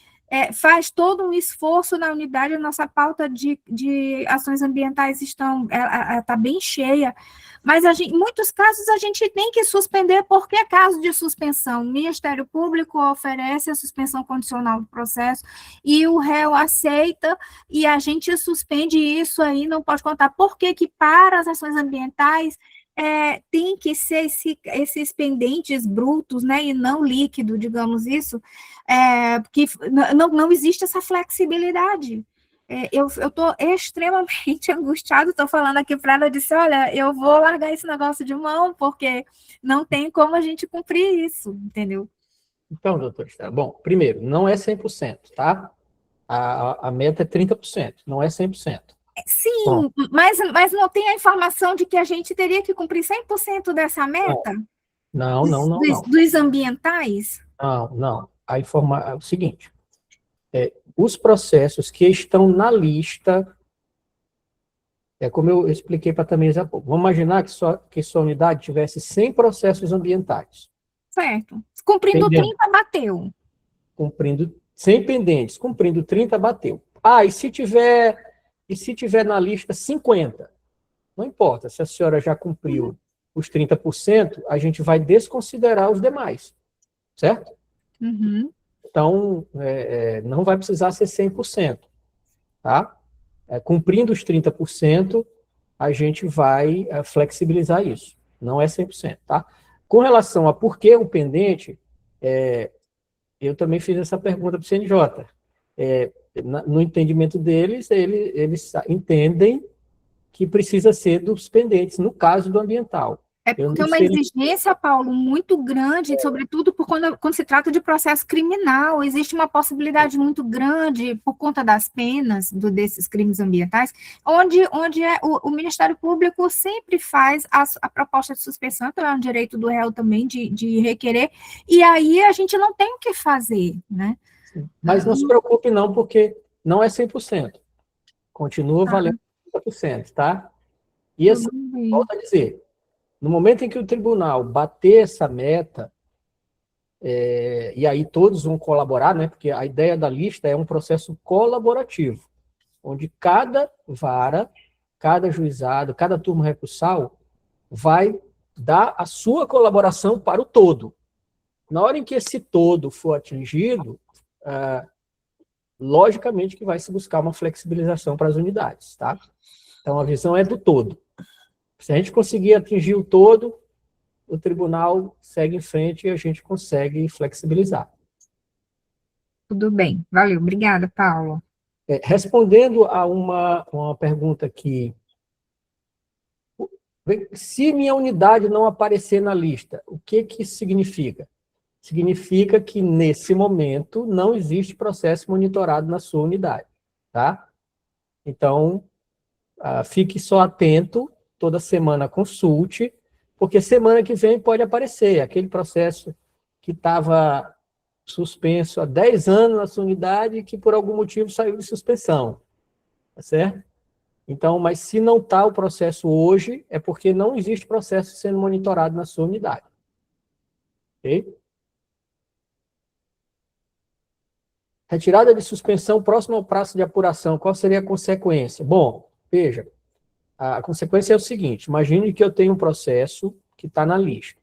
S6: faz todo um esforço na unidade, a nossa pauta de ações ambientais está bem cheia, mas em muitos casos a gente tem que suspender porque é caso de suspensão. O Ministério Público oferece a suspensão condicional do processo e o réu aceita e a gente suspende isso aí, não pode contar. Por que para as ações ambientais tem que ser esses pendentes brutos, né, e não líquido, digamos isso, porque não existe essa flexibilidade. eu estou extremamente angustiada, estou falando aqui para ela, disse, olha, eu vou largar esse negócio de mão, porque não tem como a gente cumprir isso, entendeu?
S2: Então, doutor Estela, bom, primeiro, não é 100%, tá? A meta é 30%, não é 100%.
S6: Sim,
S2: Bom,
S6: mas não tem a informação de que a gente teria que cumprir 100% dessa meta?
S2: não, não, não, não.
S6: Dos ambientais?
S2: Não. É o seguinte, os processos que estão na lista, como eu expliquei para a Tamires há pouco, vamos imaginar que sua unidade tivesse 100 processos ambientais.
S6: Certo. Cumprindo 30, bateu.
S2: Cumprindo 100 pendentes, cumprindo 30, bateu. Ah, e se tiver na lista 50? Não importa, se a senhora já cumpriu os 30%, a gente vai desconsiderar os demais, certo?
S6: Uhum.
S2: Então, não vai precisar ser 100%, tá? Cumprindo os 30%, a gente vai flexibilizar isso. Não é 100%, tá? Com relação a por que o pendente, eu também fiz essa pergunta para o CNJ. No entendimento deles, eles entendem que precisa ser dos pendentes, no caso do ambiental.
S6: É porque é uma exigência, Paulo, muito grande, sobretudo quando se trata de processo criminal. Existe uma possibilidade muito grande, por conta das penas desses crimes ambientais, onde o Ministério Público sempre faz a proposta de suspensão, então é um direito do réu também de requerer, e aí a gente não tem o que fazer, né?
S2: Mas não se preocupe não, porque não é 100%. Continua valendo 50%, tá? E assim, volto a dizer, no momento em que o tribunal bater essa meta, e aí todos vão colaborar, né? Porque a ideia da lista é um processo colaborativo, onde cada vara, cada juizado, cada turma recursal vai dar a sua colaboração para o todo. Na hora em que esse todo for atingido, logicamente que vai se buscar uma flexibilização para as unidades, tá? Então, a visão é do todo. Se a gente conseguir atingir o todo, o tribunal segue em frente e a gente consegue flexibilizar.
S6: Tudo bem. Valeu. Obrigada, Paulo.
S2: Respondendo a uma pergunta aqui, se minha unidade não aparecer na lista, o que isso significa? Significa que, nesse momento, não existe processo monitorado na sua unidade, tá? Então, fique só atento, toda semana consulte, porque semana que vem pode aparecer aquele processo que estava suspenso há 10 anos na sua unidade e que, por algum motivo, saiu de suspensão, tá certo? Então, mas se não está o processo hoje, é porque não existe processo sendo monitorado na sua unidade. Ok? Retirada de suspensão próximo ao prazo de apuração, qual seria a consequência? Bom, veja, a consequência é o seguinte, imagine que eu tenho um processo que está na lista.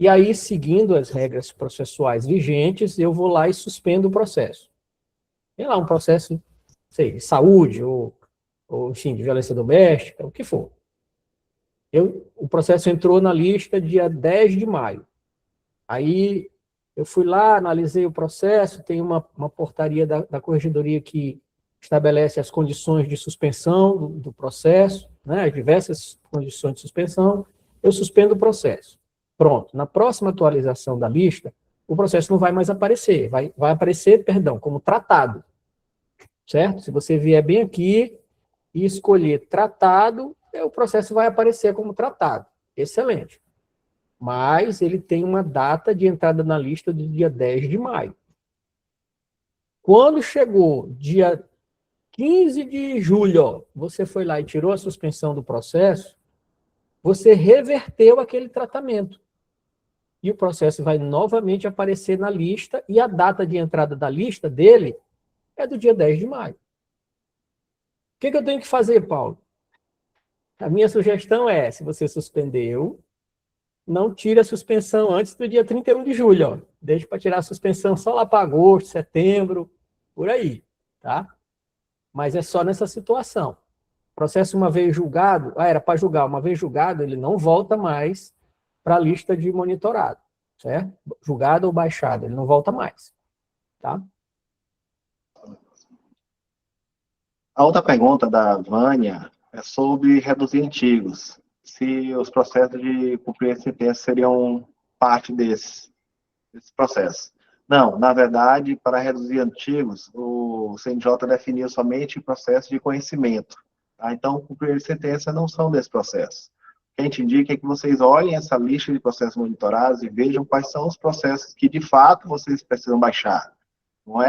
S2: E aí, seguindo as regras processuais vigentes, eu vou lá e suspendo o processo. Tem lá um processo, sei, de saúde, ou enfim, de violência doméstica, o que for. O processo entrou na lista dia 10 de maio. Aí, eu fui lá, analisei o processo, tem uma portaria da Corregedoria que estabelece as condições de suspensão do processo, né, as diversas condições de suspensão, eu suspendo o processo. Pronto, na próxima atualização da lista, o processo não vai mais aparecer, vai aparecer, como tratado, certo? Se você vier bem aqui e escolher tratado, o processo vai aparecer como tratado. Excelente. Mas ele tem uma data de entrada na lista do dia 10 de maio. Quando chegou dia 15 de julho, você foi lá e tirou a suspensão do processo, você reverteu aquele tratamento. E o processo vai novamente aparecer na lista, e a data de entrada da lista dele é do dia 10 de maio. O que eu tenho que fazer, Paulo? A minha sugestão é, se você suspendeu, não tire a suspensão antes do dia 31 de julho. Ó. Deixe para tirar a suspensão só lá para agosto, setembro, por aí, tá? Mas é só nessa situação. O processo, uma vez julgado, era para julgar, uma vez julgado, ele não volta mais para a lista de monitorado, certo? Julgado ou baixado, ele não volta mais, tá?
S3: A outra pergunta da Vânia é sobre reduzir antigos. Se os processos de cumprir a sentença seriam parte desse processo. Não, na verdade, para reduzir antigos, o CNJ definiu somente o processo de conhecimento. Tá? Então, cumprir a sentença não são desse processo. O que a gente indica é que vocês olhem essa lista de processos monitorados e vejam quais são os processos que, de fato, vocês precisam baixar. Não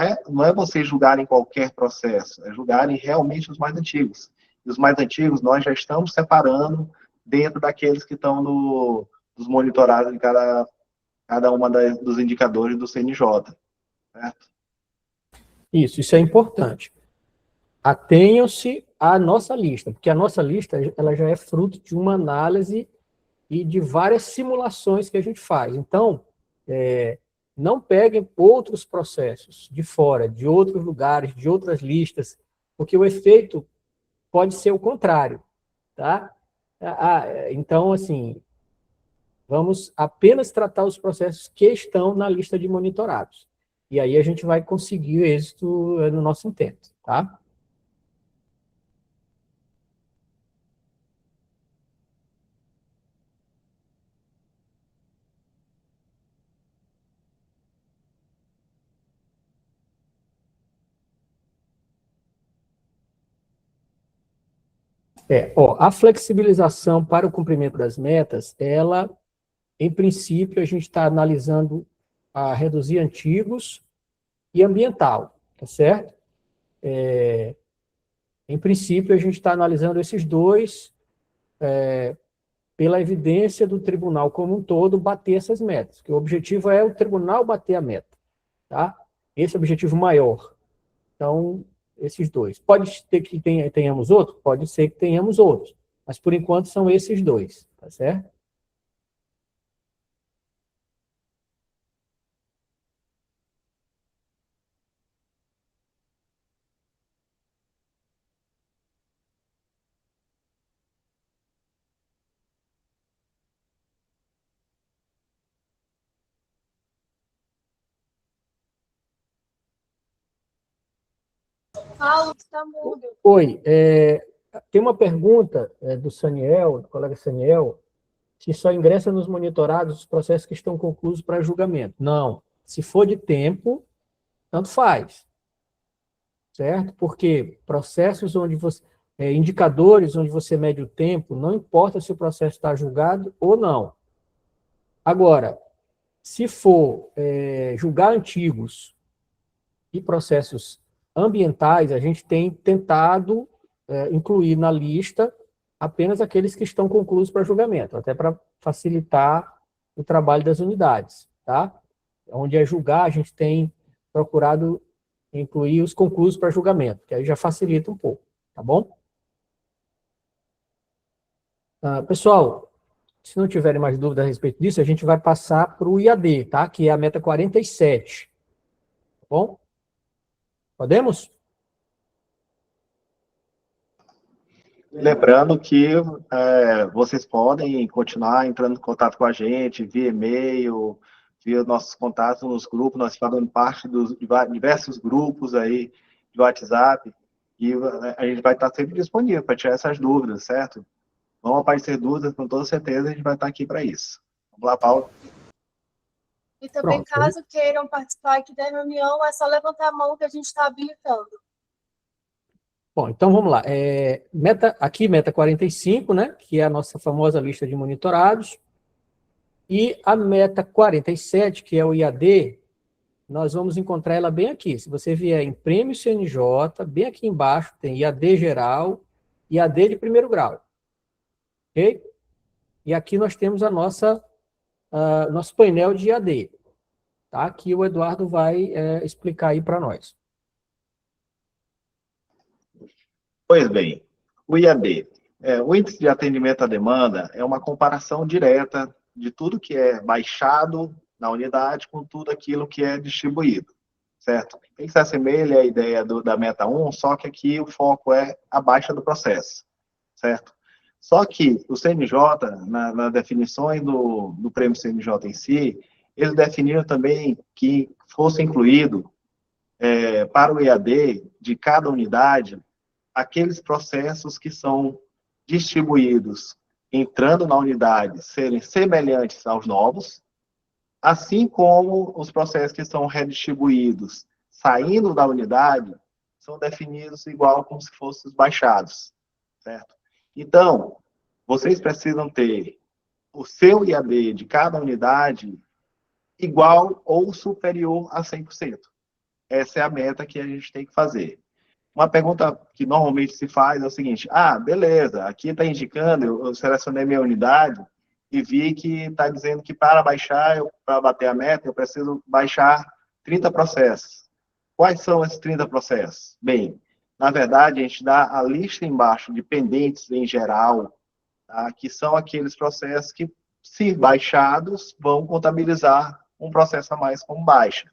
S3: é vocês julgarem qualquer processo, é julgarem realmente os mais antigos. E os mais antigos nós já estamos separando dentro daqueles que estão dos monitorados de cada uma dos indicadores do CNJ. Certo?
S2: Isso é importante. Atenham-se à nossa lista, porque a nossa lista ela já é fruto de uma análise e de várias simulações que a gente faz. Então, não peguem outros processos de fora, de outros lugares, de outras listas, porque o efeito pode ser o contrário, tá? Então, assim, vamos apenas tratar os processos que estão na lista de monitorados. E aí a gente vai conseguir êxito no nosso intento, tá? A flexibilização para o cumprimento das metas, ela, em princípio, a gente está analisando a reduzir antigos e ambiental, tá certo? Em princípio, a gente está analisando esses dois pela evidência do tribunal como um todo bater essas metas, que o objetivo é o tribunal bater a meta, tá? Esse é o objetivo maior. Então, esses dois. Pode ser que tenhamos outros? Pode ser que tenhamos outros. Mas, por enquanto, são esses dois. Tá certo?
S8: Paulo, está mudo.
S2: Oi, tem uma pergunta do Saniel, do colega Saniel, se só ingressa nos monitorados os processos que estão concluídos para julgamento. Não. Se for de tempo, tanto faz. Certo? Porque processos onde você... indicadores onde você mede o tempo, não importa se o processo está julgado ou não. Agora, se for julgar antigos e processos ambientais, a gente tem tentado incluir na lista apenas aqueles que estão concluídos para julgamento, até para facilitar o trabalho das unidades, tá? Onde é julgar, a gente tem procurado incluir os concluídos para julgamento, que aí já facilita um pouco, tá bom? Pessoal, se não tiverem mais dúvidas a respeito disso, a gente vai passar para o IAD, tá? Que é a meta 47, tá bom? Podemos?
S3: Lembrando que vocês podem continuar entrando em contato com a gente via e-mail, via nossos contatos nos grupos, nós fazemos parte dos diversos grupos aí de WhatsApp, e a gente vai estar sempre disponível para tirar essas dúvidas, certo? Vão aparecer dúvidas, com toda certeza, a gente vai estar aqui para isso. Vamos lá, Paulo.
S8: E também, caso queiram participar aqui da reunião, é só levantar a mão que a gente está habilitando.
S2: Bom, então vamos lá. Meta 45, né, que é a nossa famosa lista de monitorados, e a meta 47, que é o IAD, nós vamos encontrar ela bem aqui. Se você vier em Prêmio CNJ, bem aqui embaixo tem IAD geral, IAD de primeiro grau. Ok? E aqui nós temos nosso painel de IAD, tá? Que o Eduardo vai explicar aí para nós.
S3: Pois bem, o IAD, o Índice de Atendimento à Demanda, é uma comparação direta de tudo que é baixado na unidade com tudo aquilo que é distribuído, certo? Tem que se assemelha à ideia da meta 1, só que aqui o foco é a baixa do processo, certo? Só que o CNJ, nas definições do prêmio CNJ em si, eles definiram também que fosse incluído para o IAD de cada unidade aqueles processos que são distribuídos entrando na unidade serem semelhantes aos novos, assim como os processos que são redistribuídos saindo da unidade são definidos igual como se fossem os baixados, certo? Então, vocês precisam ter o seu IAD de cada unidade igual ou superior a 100%. Essa é a meta que a gente tem que fazer. Uma pergunta que normalmente se faz é o seguinte: beleza, aqui está indicando, eu selecionei minha unidade e vi que está dizendo que para baixar, para bater a meta, eu preciso baixar 30 processos. Quais são esses 30 processos? Bem, na verdade, a gente dá a lista embaixo de pendentes em geral, tá? Que são aqueles processos que, se baixados, vão contabilizar um processo a mais como baixa.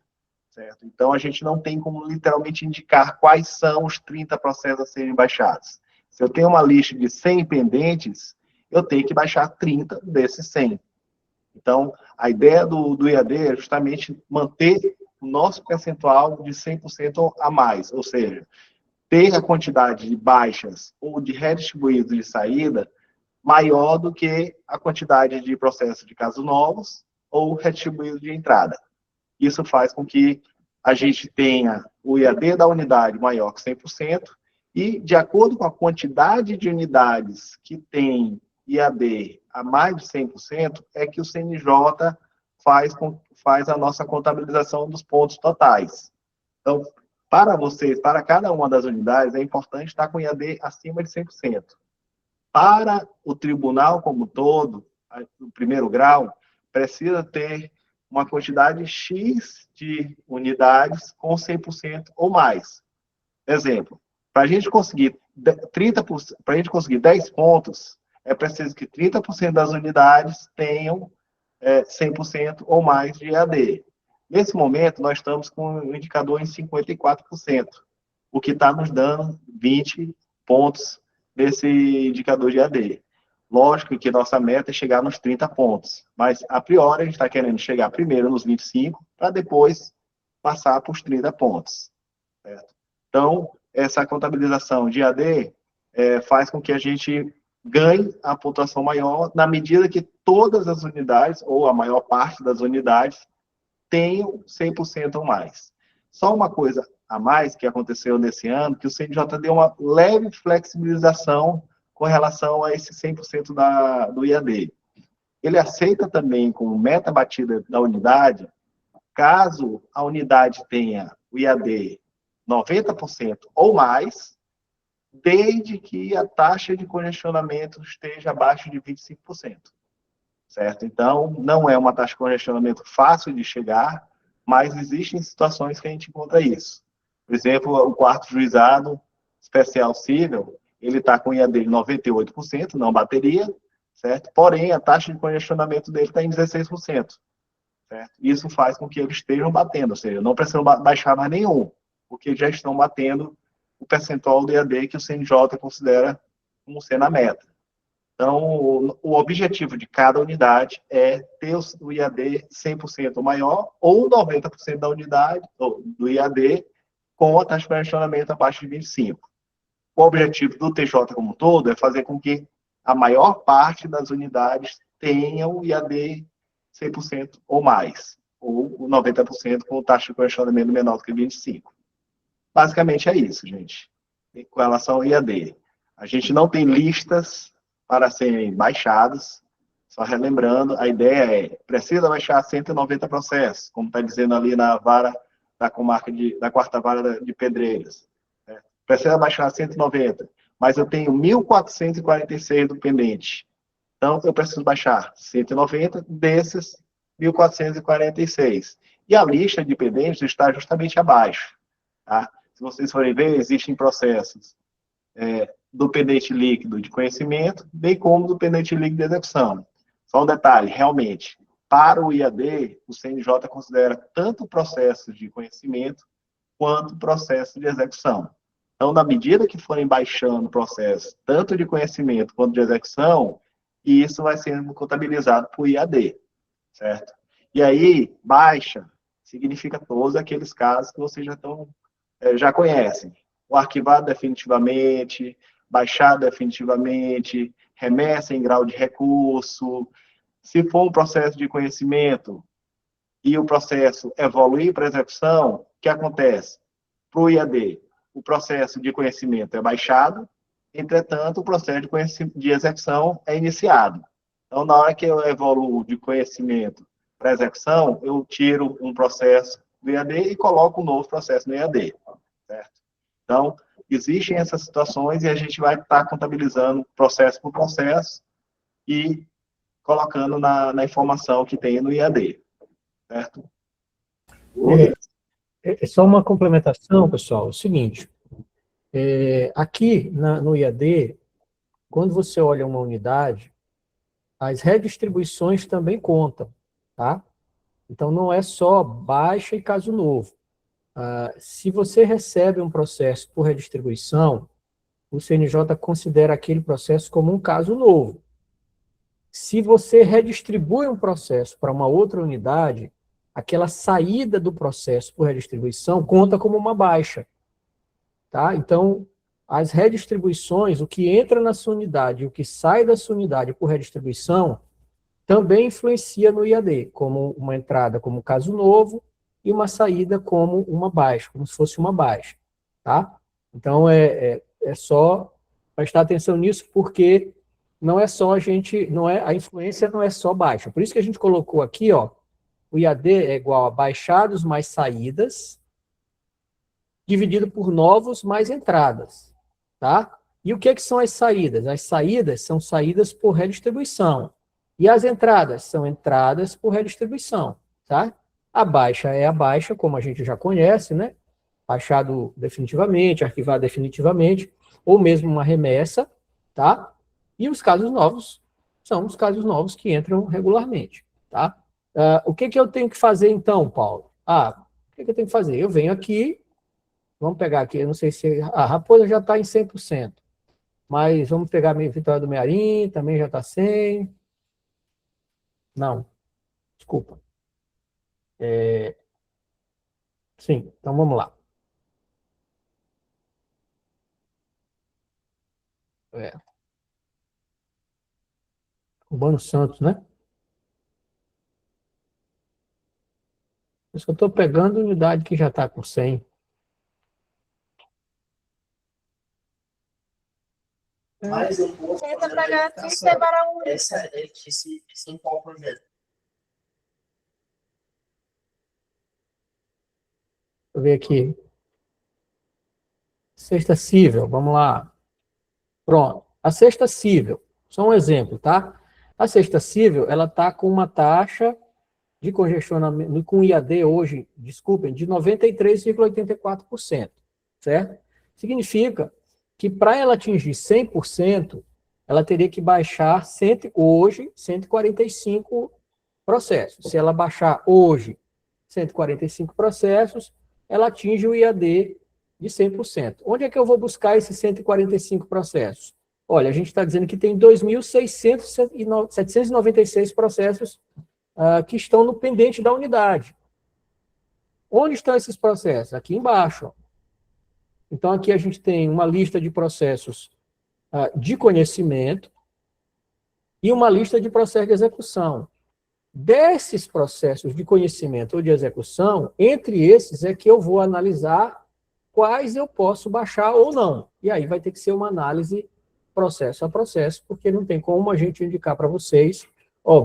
S3: Certo? Então, a gente não tem como literalmente indicar quais são os 30 processos a serem baixados. Se eu tenho uma lista de 100 pendentes, eu tenho que baixar 30 desses 100. Então, a ideia do IAD é justamente manter o nosso percentual de 100% a mais, ou seja, ter a quantidade de baixas ou de redistribuídos de saída maior do que a quantidade de processos de casos novos ou redistribuídos de entrada. Isso faz com que a gente tenha o IAD da unidade maior que 100%, e, de acordo com a quantidade de unidades que tem IAD a mais de 100%, é que o CNJ faz a nossa contabilização dos pontos totais. Então, para vocês, para cada uma das unidades, é importante estar com IAD acima de 100%. Para o tribunal como todo, no primeiro grau, precisa ter uma quantidade X de unidades com 100% ou mais. Exemplo, para a gente conseguir 10 pontos, é preciso que 30% das unidades tenham 100% ou mais de IAD. Nesse momento, nós estamos com um indicador em 54%, o que está nos dando 20 pontos desse indicador de IAD. Lógico que nossa meta é chegar nos 30 pontos, mas, a priori, a gente está querendo chegar primeiro nos 25, para depois passar para os 30 pontos. Certo? Então, essa contabilização de IAD faz com que a gente ganhe a pontuação maior na medida que todas as unidades, ou a maior parte das unidades, tenham 100% ou mais. Só uma coisa a mais que aconteceu nesse ano, que o CNJ deu uma leve flexibilização com relação a esse 100% do IAD. Ele aceita também como meta batida da unidade, caso a unidade tenha o IAD 90% ou mais, desde que a taxa de congestionamento esteja abaixo de 25%. Certo? Então, não é uma taxa de congestionamento fácil de chegar, mas existem situações que a gente encontra isso. Por exemplo, o quarto juizado especial civil, ele está com IAD de 98%, não bateria, certo? Porém, a taxa de congestionamento dele está em 16%. Certo? Isso faz com que eles estejam batendo, ou seja, não precisam baixar mais nenhum, porque já estão batendo o percentual do IAD que o CNJ considera como sendo a meta. Então, o objetivo de cada unidade é ter o IAD 100% maior ou 90% da unidade, ou do IAD, com a taxa de congestionamento abaixo de 25%. O objetivo do TJ como um todo é fazer com que a maior parte das unidades tenham o IAD 100% ou mais, ou 90% com taxa de congestionamento menor do que 25%. Basicamente é isso, gente, com relação ao IAD. A gente não tem listas para serem baixados, só relembrando, a ideia é, precisa baixar 190 processos, como está dizendo ali na vara da comarca da quarta vara de Pedreiras. Precisa baixar 190, mas eu tenho 1.446 do pendente. Então, eu preciso baixar 190 desses 1.446. E a lista de pendentes está justamente abaixo. Tá? Se vocês forem ver, existem processos do pendente líquido de conhecimento, bem como do pendente líquido de execução. Só um detalhe, realmente, para o IAD, o CNJ considera tanto processos de conhecimento quanto processo de execução. Então, na medida que forem baixando processos, tanto de conhecimento quanto de execução, isso vai sendo contabilizado por IAD, certo? E aí, baixa significa todos aqueles casos que vocês já conhecem. o arquivado definitivamente, baixado definitivamente, remessa em grau de recurso. Se for um processo de conhecimento e o processo evoluir para execução, o que acontece? Para o IAD, o processo de conhecimento é baixado, entretanto, o processo de execução é iniciado. Então, na hora que eu evoluo de conhecimento para execução, eu tiro um processo do IAD e coloco um novo processo no IAD, certo? Então, existem essas situações e a gente vai estar contabilizando processo por processo e colocando na informação que tem no IAD, certo?
S2: É só uma complementação, pessoal, é o seguinte, aqui no IAD, quando você olha uma unidade, as redistribuições também contam, tá? Então, não é só baixa e caso novo. Se você recebe um processo por redistribuição, o CNJ considera aquele processo como um caso novo. Se você redistribui um processo para uma outra unidade, aquela saída do processo por redistribuição conta como uma baixa. Tá? Então, as redistribuições, o que entra na sua unidade e o que sai da sua unidade por redistribuição, também influencia no IAD, como uma entrada como caso novo e uma saída como uma baixa, como se fosse uma baixa. Tá? Então, é só prestar atenção nisso, porque não é só a influência não é só baixa. Por isso que a gente colocou aqui, ó, o IAD é igual a baixados mais saídas, dividido por novos mais entradas, tá? E o que são as saídas? As saídas são saídas por redistribuição. E as entradas são entradas por redistribuição, tá? A baixa é a baixa, como a gente já conhece, né? Baixado definitivamente, arquivado definitivamente, ou mesmo uma remessa, tá? E os casos novos são os casos novos que entram regularmente, tá? O que eu tenho que fazer então, Paulo? O que eu tenho que fazer? Eu venho aqui, vamos pegar aqui, eu não sei se... A Raposa já está em 100%, mas vamos pegar a Vitória do Mearim, também já está 100%. Não, desculpa. Sim, então vamos lá. Urbano Santos, né? Por isso que eu estou pegando unidade que já está com 100.
S8: Mas eu vou tenta pegar assim, separar um. Esse em qual projeto?
S2: Deixa eu ver aqui. Cesta cível, vamos lá. Pronto. A cesta cível, só um exemplo, tá? A cesta cível, ela está com uma taxa de congestionamento, com IAD hoje, desculpem, de 93,84%, certo? Significa que para ela atingir 100%, ela teria que baixar hoje 145 processos. Se ela baixar hoje 145 processos, ela atinge o IAD de 100%. Onde é que eu vou buscar esses 145 processos? Olha, a gente está dizendo que tem 2.796 processos que estão no pendente da unidade. Onde estão esses processos? Aqui embaixo. Ó. Então, aqui a gente tem uma lista de processos de conhecimento e uma lista de processos de execução. Desses processos de conhecimento ou de execução, entre esses é que eu vou analisar quais eu posso baixar ou não. E aí vai ter que ser uma análise processo a processo, porque não tem como a gente indicar para vocês,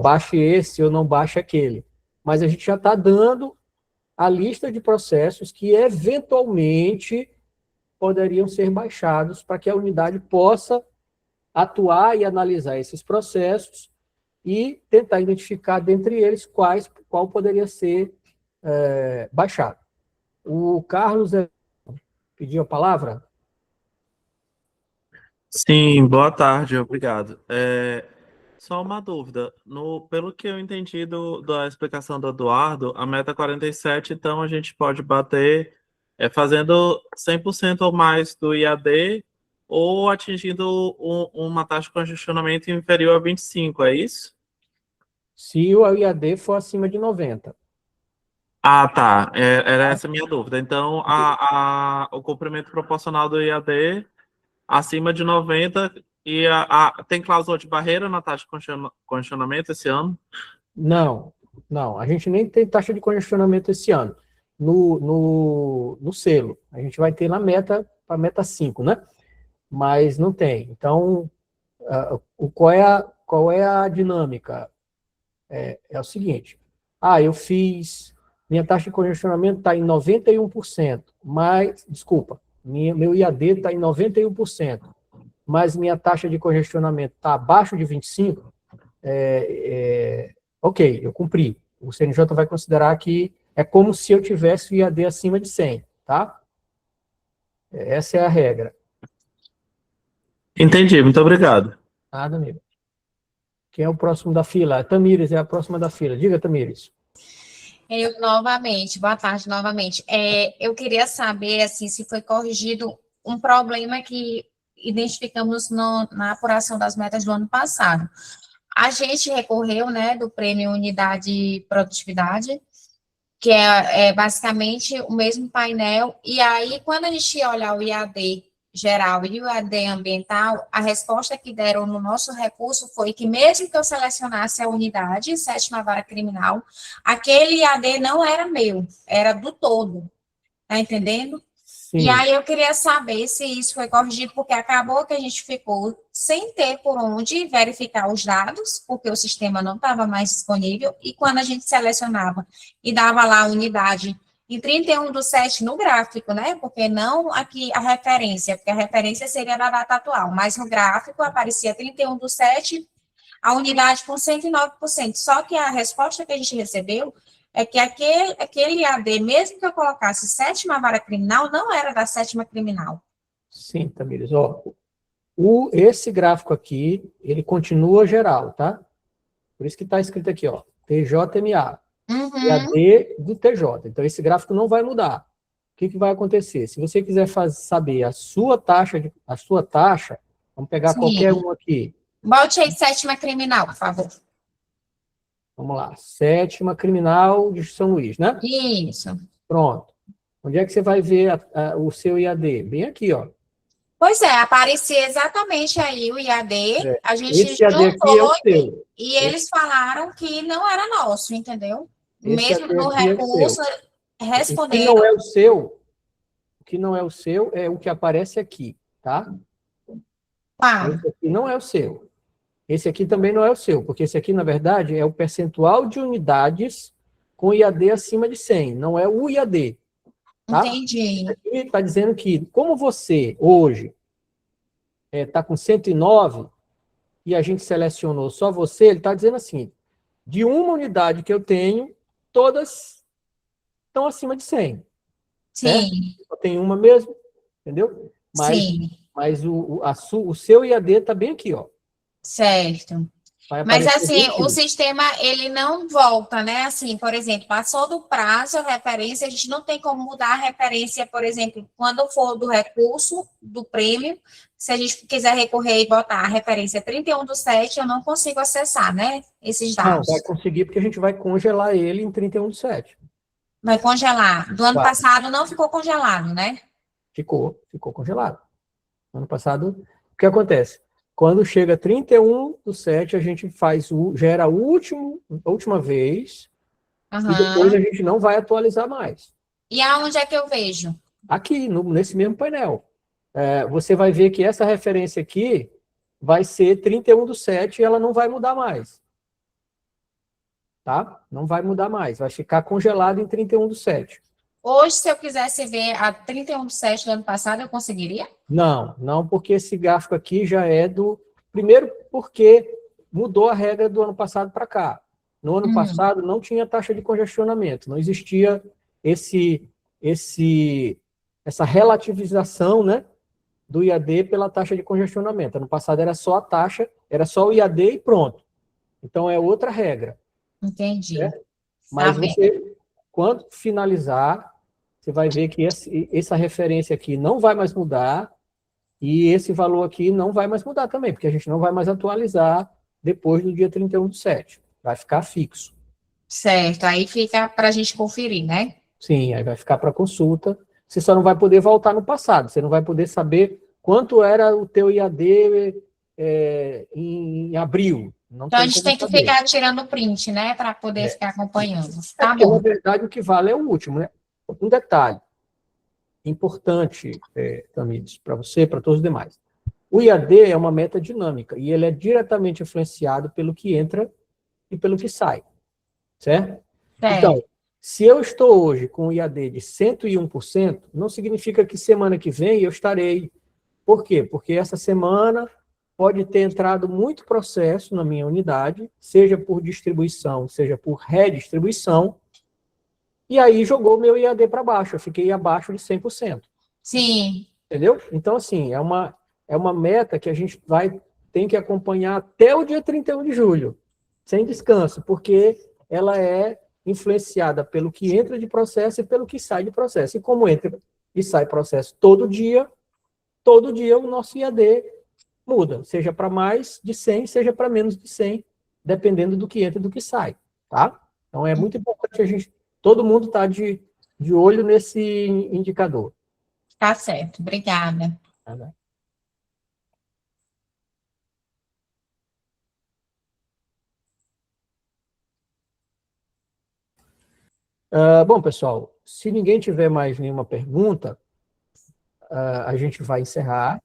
S2: baixe esse ou não baixe aquele. Mas a gente já está dando a lista de processos que eventualmente poderiam ser baixados para que a unidade possa atuar e analisar esses processos e tentar identificar dentre eles qual poderia ser baixado. O Carlos pediu a palavra?
S9: Sim, boa tarde, obrigado. Só uma dúvida. Pelo que eu entendi da explicação do Eduardo, a meta 47, então, a gente pode bater fazendo 100% ou mais do IAD ou atingindo uma taxa de congestionamento inferior a 25, é isso?
S2: Se o IAD for acima de 90.
S9: Ah, tá. Era essa a minha dúvida. Então, o comprimento proporcional do IAD acima de 90 e tem cláusula de barreira na taxa de congestionamento esse ano?
S2: Não, não. A gente nem tem taxa de congestionamento esse ano. No selo. A gente vai ter na meta, para meta 5, né? Mas não tem. Então, qual é a dinâmica? É o seguinte. Eu fiz... Minha taxa de congestionamento está em 91%, mas... Desculpa. Meu IAD está em 91%, mas minha taxa de congestionamento está abaixo de 25%, ok, eu cumpri. O CNJ vai considerar que é como se eu tivesse o IAD acima de 100, tá? Essa é a regra.
S9: Entendi, muito obrigado.
S2: Nada, amigo. Quem é o próximo da fila? A Tamires é a próxima da fila. Diga, Tamires.
S7: Eu novamente, boa tarde novamente. Eu queria saber assim, se foi corrigido um problema que identificamos na apuração das metas do ano passado. A gente recorreu, né, do prêmio Unidade Produtividade, que é basicamente o mesmo painel, e aí, quando a gente olhar o IAD geral e o IAD ambiental, a resposta que deram no nosso recurso foi que mesmo que eu selecionasse a unidade, sétima vara criminal, aquele IAD não era meu, era do todo, tá entendendo?
S2: Sim.
S7: E aí eu queria saber se isso foi corrigido, porque acabou que a gente ficou sem ter por onde verificar os dados, porque o sistema não estava mais disponível, e quando a gente selecionava e dava lá a unidade em 31/7 no gráfico, né? Porque não aqui a referência, porque a referência seria da data atual, mas no gráfico aparecia 31/7, a unidade com 109%. Só que a resposta que a gente recebeu é que aquele IAD, mesmo que eu colocasse sétima vara criminal, não era da sétima criminal.
S2: Sim, Tamires. Esse gráfico aqui, ele continua geral, tá? Por isso que está escrito aqui, ó, TJMA. IAD do TJ. Então, esse gráfico não vai mudar. O que vai acontecer? Se você quiser saber a sua taxa, vamos pegar qualquer um aqui.
S7: Bote aí sétima criminal, por favor.
S2: Vamos lá. Sétima criminal de São Luís, né?
S7: Isso.
S2: Pronto. Onde é que você vai ver o seu IAD? Bem aqui, ó.
S7: Pois é, aparecia exatamente aí o IAD, a gente
S2: esse IAD aqui é o seu.
S7: E eles falaram que não era nosso, entendeu?
S2: Esse
S7: mesmo no recurso, respondendo.
S2: O que não é o seu, é o que aparece aqui, tá? Esse aqui não é o seu. Esse aqui também não é o seu, porque esse aqui, na verdade, é o percentual de unidades com IAD acima de 100, não é o IAD. Tá?
S7: Entendi.
S2: Aqui está dizendo que, como você, hoje, está com 109, e a gente selecionou só você, ele está dizendo assim, de uma unidade que eu tenho, todas estão acima de 100.
S7: Sim.
S2: Certo? Só tem uma mesmo, entendeu? Mas o seu IAD está bem aqui, ó.
S7: Certo. Mas assim, o sistema, ele não volta, né? Assim, por exemplo, passou do prazo, a referência, a gente não tem como mudar a referência, por exemplo, quando for do recurso, do prêmio, se a gente quiser recorrer e botar a referência 31/7, eu não consigo acessar, né? Esses dados.
S2: Não, vai conseguir porque a gente vai congelar ele em 31/7.
S7: Vai congelar. Do ano passado não ficou congelado, né?
S2: Ficou congelado. Ano passado, o que acontece? Quando chega 31/7, a gente gera a última vez, e depois a gente não vai atualizar mais.
S7: E aonde é que eu vejo?
S2: Aqui, nesse mesmo painel. Você vai ver que essa referência aqui vai ser 31/7 e ela não vai mudar mais. Tá? Não vai mudar mais, vai ficar congelado em 31/7.
S7: Hoje, se eu quisesse ver a 31/7 do ano passado, eu conseguiria?
S2: Não, porque esse gráfico aqui já é do... Primeiro, porque mudou a regra do ano passado para cá. No ano passado não tinha taxa de congestionamento, não existia essa relativização, né, do IAD pela taxa de congestionamento. Ano passado era só a taxa, era só o IAD e pronto. Então é outra regra.
S7: Entendi.
S2: Né? Mas você, quando finalizar, você vai ver que essa referência aqui não vai mais mudar e esse valor aqui não vai mais mudar também, porque a gente não vai mais atualizar depois do dia 31/7. Vai ficar fixo.
S7: Certo, aí fica para a gente conferir, né?
S2: Sim, aí vai ficar para consulta. Você só não vai poder voltar no passado, você não vai poder saber quanto era o teu IAD em abril. Não
S7: Então, a
S2: tem
S7: gente
S2: como
S7: tem que
S2: saber.
S7: ficar tirando print, né? Para poder ficar acompanhando. Tá
S2: Porque, na
S7: bom.
S2: verdade, o que vale é o último, né? Um detalhe importante, Tamires, para você e para todos os demais. O IAD é uma meta dinâmica e ele é diretamente influenciado pelo que entra e pelo que sai, certo? Então, se eu estou hoje com o IAD de 101%, não significa que semana que vem eu estarei. Por quê? Porque essa semana pode ter entrado muito processo na minha unidade, seja por distribuição, seja por redistribuição, e aí jogou meu IAD para baixo, eu fiquei abaixo de 100%.
S7: Sim.
S2: Entendeu? Então, assim, é uma meta que a gente tem que acompanhar até o dia 31 de julho, sem descanso, porque ela é influenciada pelo que entra de processo e pelo que sai de processo. E como entra e sai processo todo dia o nosso IAD muda, seja para mais de 100, seja para menos de 100, dependendo do que entra e do que sai, tá? Então, é muito importante todo mundo estar de olho nesse indicador.
S7: Tá certo, obrigada.
S2: Bom, pessoal, se ninguém tiver mais nenhuma pergunta, a gente vai encerrar.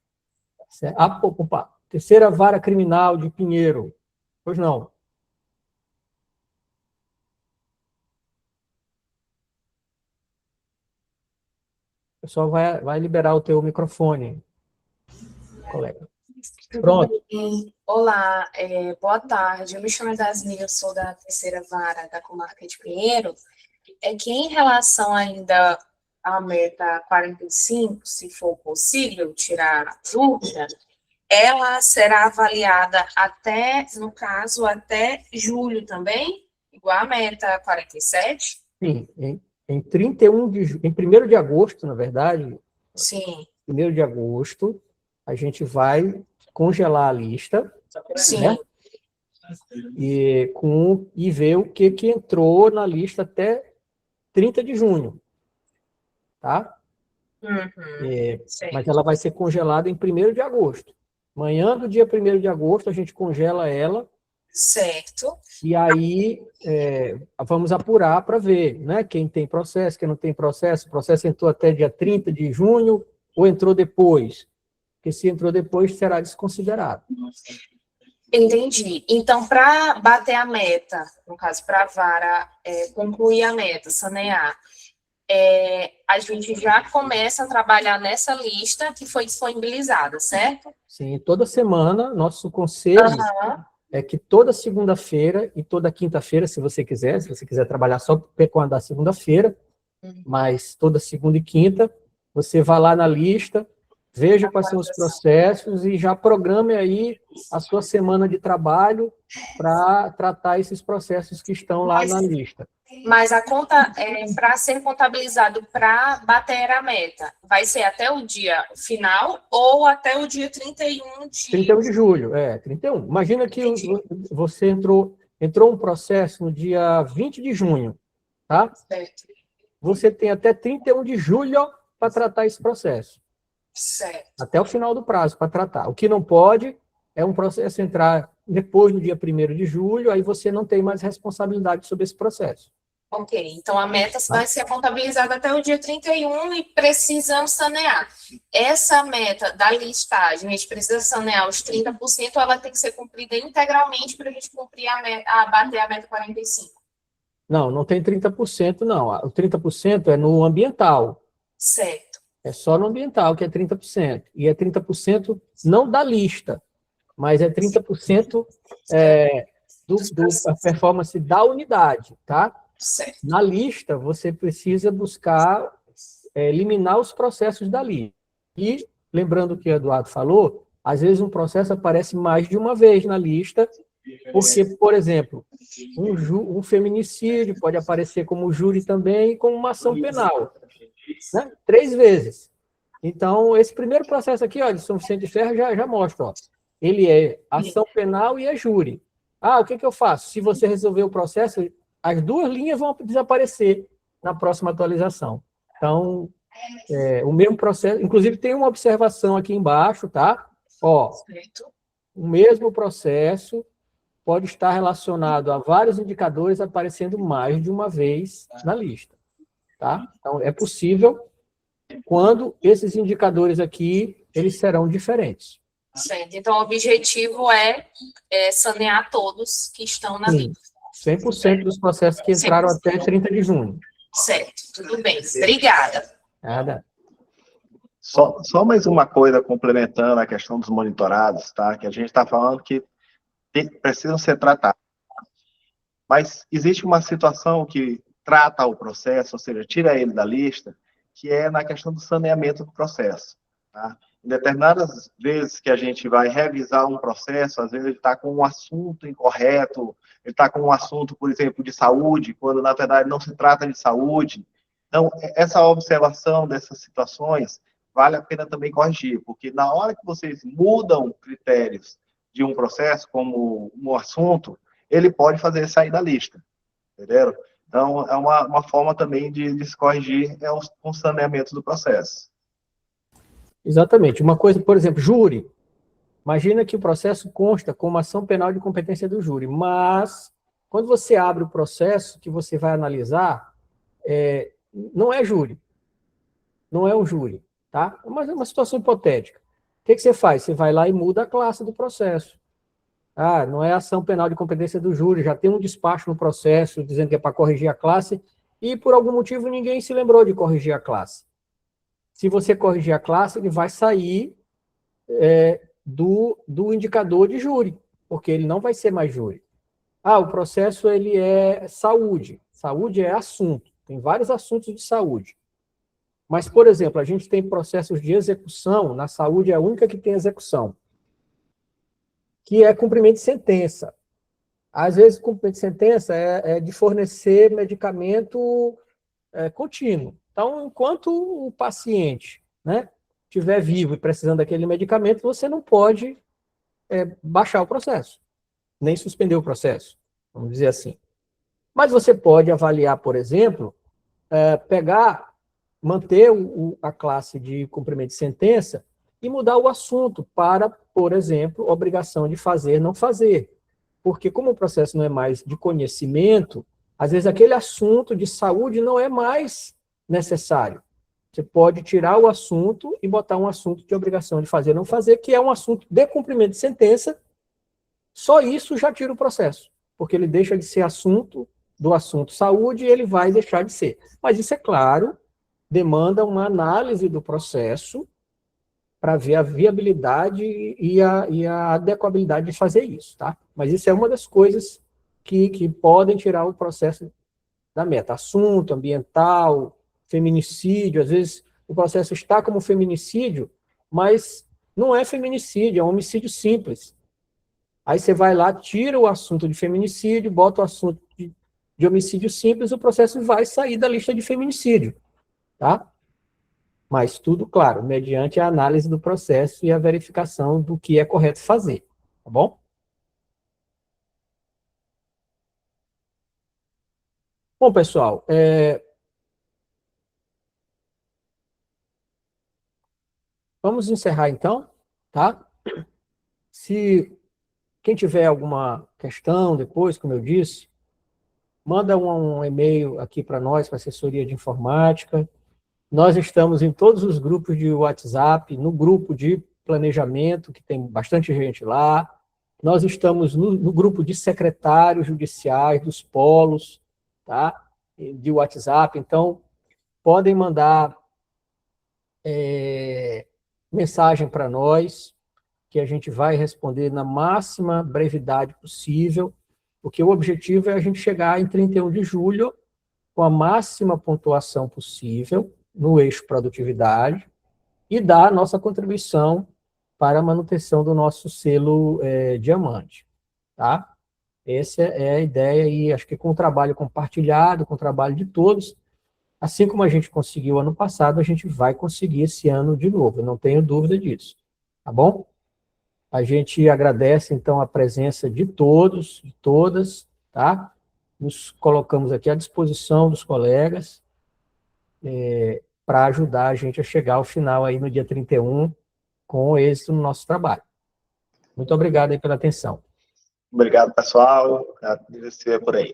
S2: Opa, terceira vara criminal de Pinheiro. Pois não. O pessoal vai liberar o teu microfone, colega. Pronto.
S10: Olá, boa tarde. Eu me chamo Dasmir, eu sou da terceira vara da comarca de Pinheiro. É que em relação ainda à meta 45, se for possível tirar a dúvida, ela será avaliada até, no caso, até julho também, igual a meta 47?
S2: Sim, em 1º de agosto, na verdade.
S10: Sim.
S2: 1º de agosto, a gente vai congelar a lista.
S10: Sim.
S2: Né? E ver o que entrou na lista até 30 de junho. Tá? Mas ela vai ser congelada em 1º de agosto. Manhã do dia 1º de agosto, a gente congela ela.
S10: Certo.
S2: E aí, vamos apurar para ver, né? Quem tem processo, quem não tem processo. O processo entrou até dia 30 de junho ou entrou depois? Porque se entrou depois, será desconsiderado.
S10: Entendi. Então, para bater a meta, no caso, para a vara concluir a meta, sanear, a gente já começa a trabalhar nessa lista que foi disponibilizada, certo?
S2: Sim, toda semana, nosso conselho é que toda segunda-feira e toda quinta-feira, se você quiser trabalhar só com a da segunda-feira, mas toda segunda e quinta, você vai lá na lista, veja quais são os processos e já programe aí a sua semana de trabalho para tratar esses processos que estão lá na lista.
S10: Mas a conta, para ser contabilizado para bater a meta, vai ser até o dia final ou até o dia 31 de...
S2: 31 de julho, 31. Imagina que você entrou um processo no dia 20 de junho, tá?
S10: Certo.
S2: Você tem até 31 de julho para tratar esse processo.
S10: Certo.
S2: Até o final do prazo para tratar. O que não pode é um processo entrar depois do dia 1º de julho, aí você não tem mais responsabilidade sobre esse processo.
S10: Ok, então a meta vai ser contabilizada até o dia 31 e precisamos sanear. Essa meta da listagem, a gente precisa sanear os 30%, ela tem que ser cumprida integralmente para a gente cumprir bater a meta 45%.
S2: Não tem 30%, não. O 30% é no ambiental.
S10: Certo.
S2: É só no ambiental que é 30%. E é 30% não da lista, mas é 30% da performance da unidade, tá?
S10: Certo.
S2: Na lista, você precisa buscar eliminar os processos da lista. E, lembrando o que o Eduardo falou, às vezes um processo aparece mais de uma vez na lista, porque, por exemplo, um feminicídio pode aparecer como júri também e como uma ação penal. Né? 3 vezes. Então, esse primeiro processo aqui, ó, de São Vicente de Ferro, já mostra. Ó, ele é ação penal e é júri. O que eu faço? Se você resolver o processo, as duas linhas vão desaparecer na próxima atualização. Então, o mesmo processo, inclusive tem uma observação aqui embaixo, tá? Ó, o mesmo processo pode estar relacionado a vários indicadores aparecendo mais de uma vez na lista, tá? Então, é possível quando esses indicadores aqui, eles serão diferentes.
S10: Certo. Então, o objetivo é sanear todos que estão na lista.
S2: 100% dos processos que entraram 100%. Até 30 de junho.
S10: Certo, tudo bem. Obrigada.
S2: Nada.
S3: Só mais uma coisa complementando a questão dos monitorados, tá? Que a gente está falando que precisam ser tratados. Mas existe uma situação que trata o processo, ou seja, tira ele da lista, que é na questão do saneamento do processo. Tá? Em determinadas vezes que a gente vai revisar um processo, às vezes ele está com um assunto incorreto, ele está com um assunto, por exemplo, de saúde, quando na verdade não se trata de saúde. Então, essa observação dessas situações vale a pena também corrigir, porque na hora que vocês mudam critérios de um processo, como um assunto, ele pode fazer sair da lista, entenderam? Então, é uma forma também de se corrigir o saneamento do processo.
S2: Exatamente. Uma coisa, por exemplo, júri. Imagina que o processo consta como ação penal de competência do júri, mas quando você abre o processo que você vai analisar, não é júri. Não é um júri, tá? Mas é uma situação hipotética. O que você faz? Você vai lá e muda a classe do processo. Ah, não é ação penal de competência do júri, já tem um despacho no processo dizendo que é para corrigir a classe, e por algum motivo ninguém se lembrou de corrigir a classe. Se você corrigir a classe, ele vai sair do indicador de júri, porque ele não vai ser mais júri. Ah, o processo ele é saúde. Saúde é assunto. Tem vários assuntos de saúde. Mas, por exemplo, a gente tem processos de execução, na saúde é a única que tem execução, que é cumprimento de sentença. Às vezes, cumprimento de sentença é de fornecer medicamento contínuo. Então, enquanto o paciente, né, estiver vivo e precisando daquele medicamento, você não pode baixar o processo, nem suspender o processo, vamos dizer assim. Mas você pode avaliar, por exemplo, manter a classe de cumprimento de sentença e mudar o assunto para, por exemplo, obrigação de fazer, não fazer. Porque como o processo não é mais de conhecimento, às vezes aquele assunto de saúde não é mais necessário. Você pode tirar o assunto e botar um assunto de obrigação de fazer, não fazer, que é um assunto de cumprimento de sentença. Só isso já tira o processo, porque ele deixa de ser assunto do assunto saúde e ele vai deixar de ser. Mas isso, é claro, demanda uma análise do processo para ver a viabilidade e a adequabilidade de fazer isso, tá? Mas isso é uma das coisas que podem tirar o processo da meta. Assunto, ambiental, feminicídio, às vezes o processo está como feminicídio, mas não é feminicídio, é um homicídio simples. Aí você vai lá, tira o assunto de feminicídio, bota o assunto de homicídio simples, o processo vai sair da lista de feminicídio, tá? Mas tudo, claro, mediante a análise do processo e a verificação do que é correto fazer, tá bom? Bom, pessoal, vamos encerrar então, tá? Se quem tiver alguma questão depois, como eu disse, manda um e-mail aqui para nós, para a assessoria de informática. Nós estamos em todos os grupos de WhatsApp, no grupo de planejamento, que tem bastante gente lá. Nós estamos no grupo de secretários judiciais, dos polos, tá? De WhatsApp. Então, podem mandar mensagem para nós, que a gente vai responder na máxima brevidade possível, porque o objetivo é a gente chegar em 31 de julho com a máxima pontuação possível no eixo produtividade e dar a nossa contribuição para a manutenção do nosso selo diamante, tá? Essa é a ideia e acho que com o trabalho compartilhado, com o trabalho de todos, assim como a gente conseguiu ano passado, a gente vai conseguir esse ano de novo, eu não tenho dúvida disso, tá bom? A gente agradece, então, a presença de todos, de todas, tá? nos colocamos aqui à disposição dos colegas para ajudar a gente a chegar ao final aí no dia 31 com êxito no nosso trabalho. Muito obrigado aí pela atenção.
S3: Obrigado, pessoal. Agradecer por aí.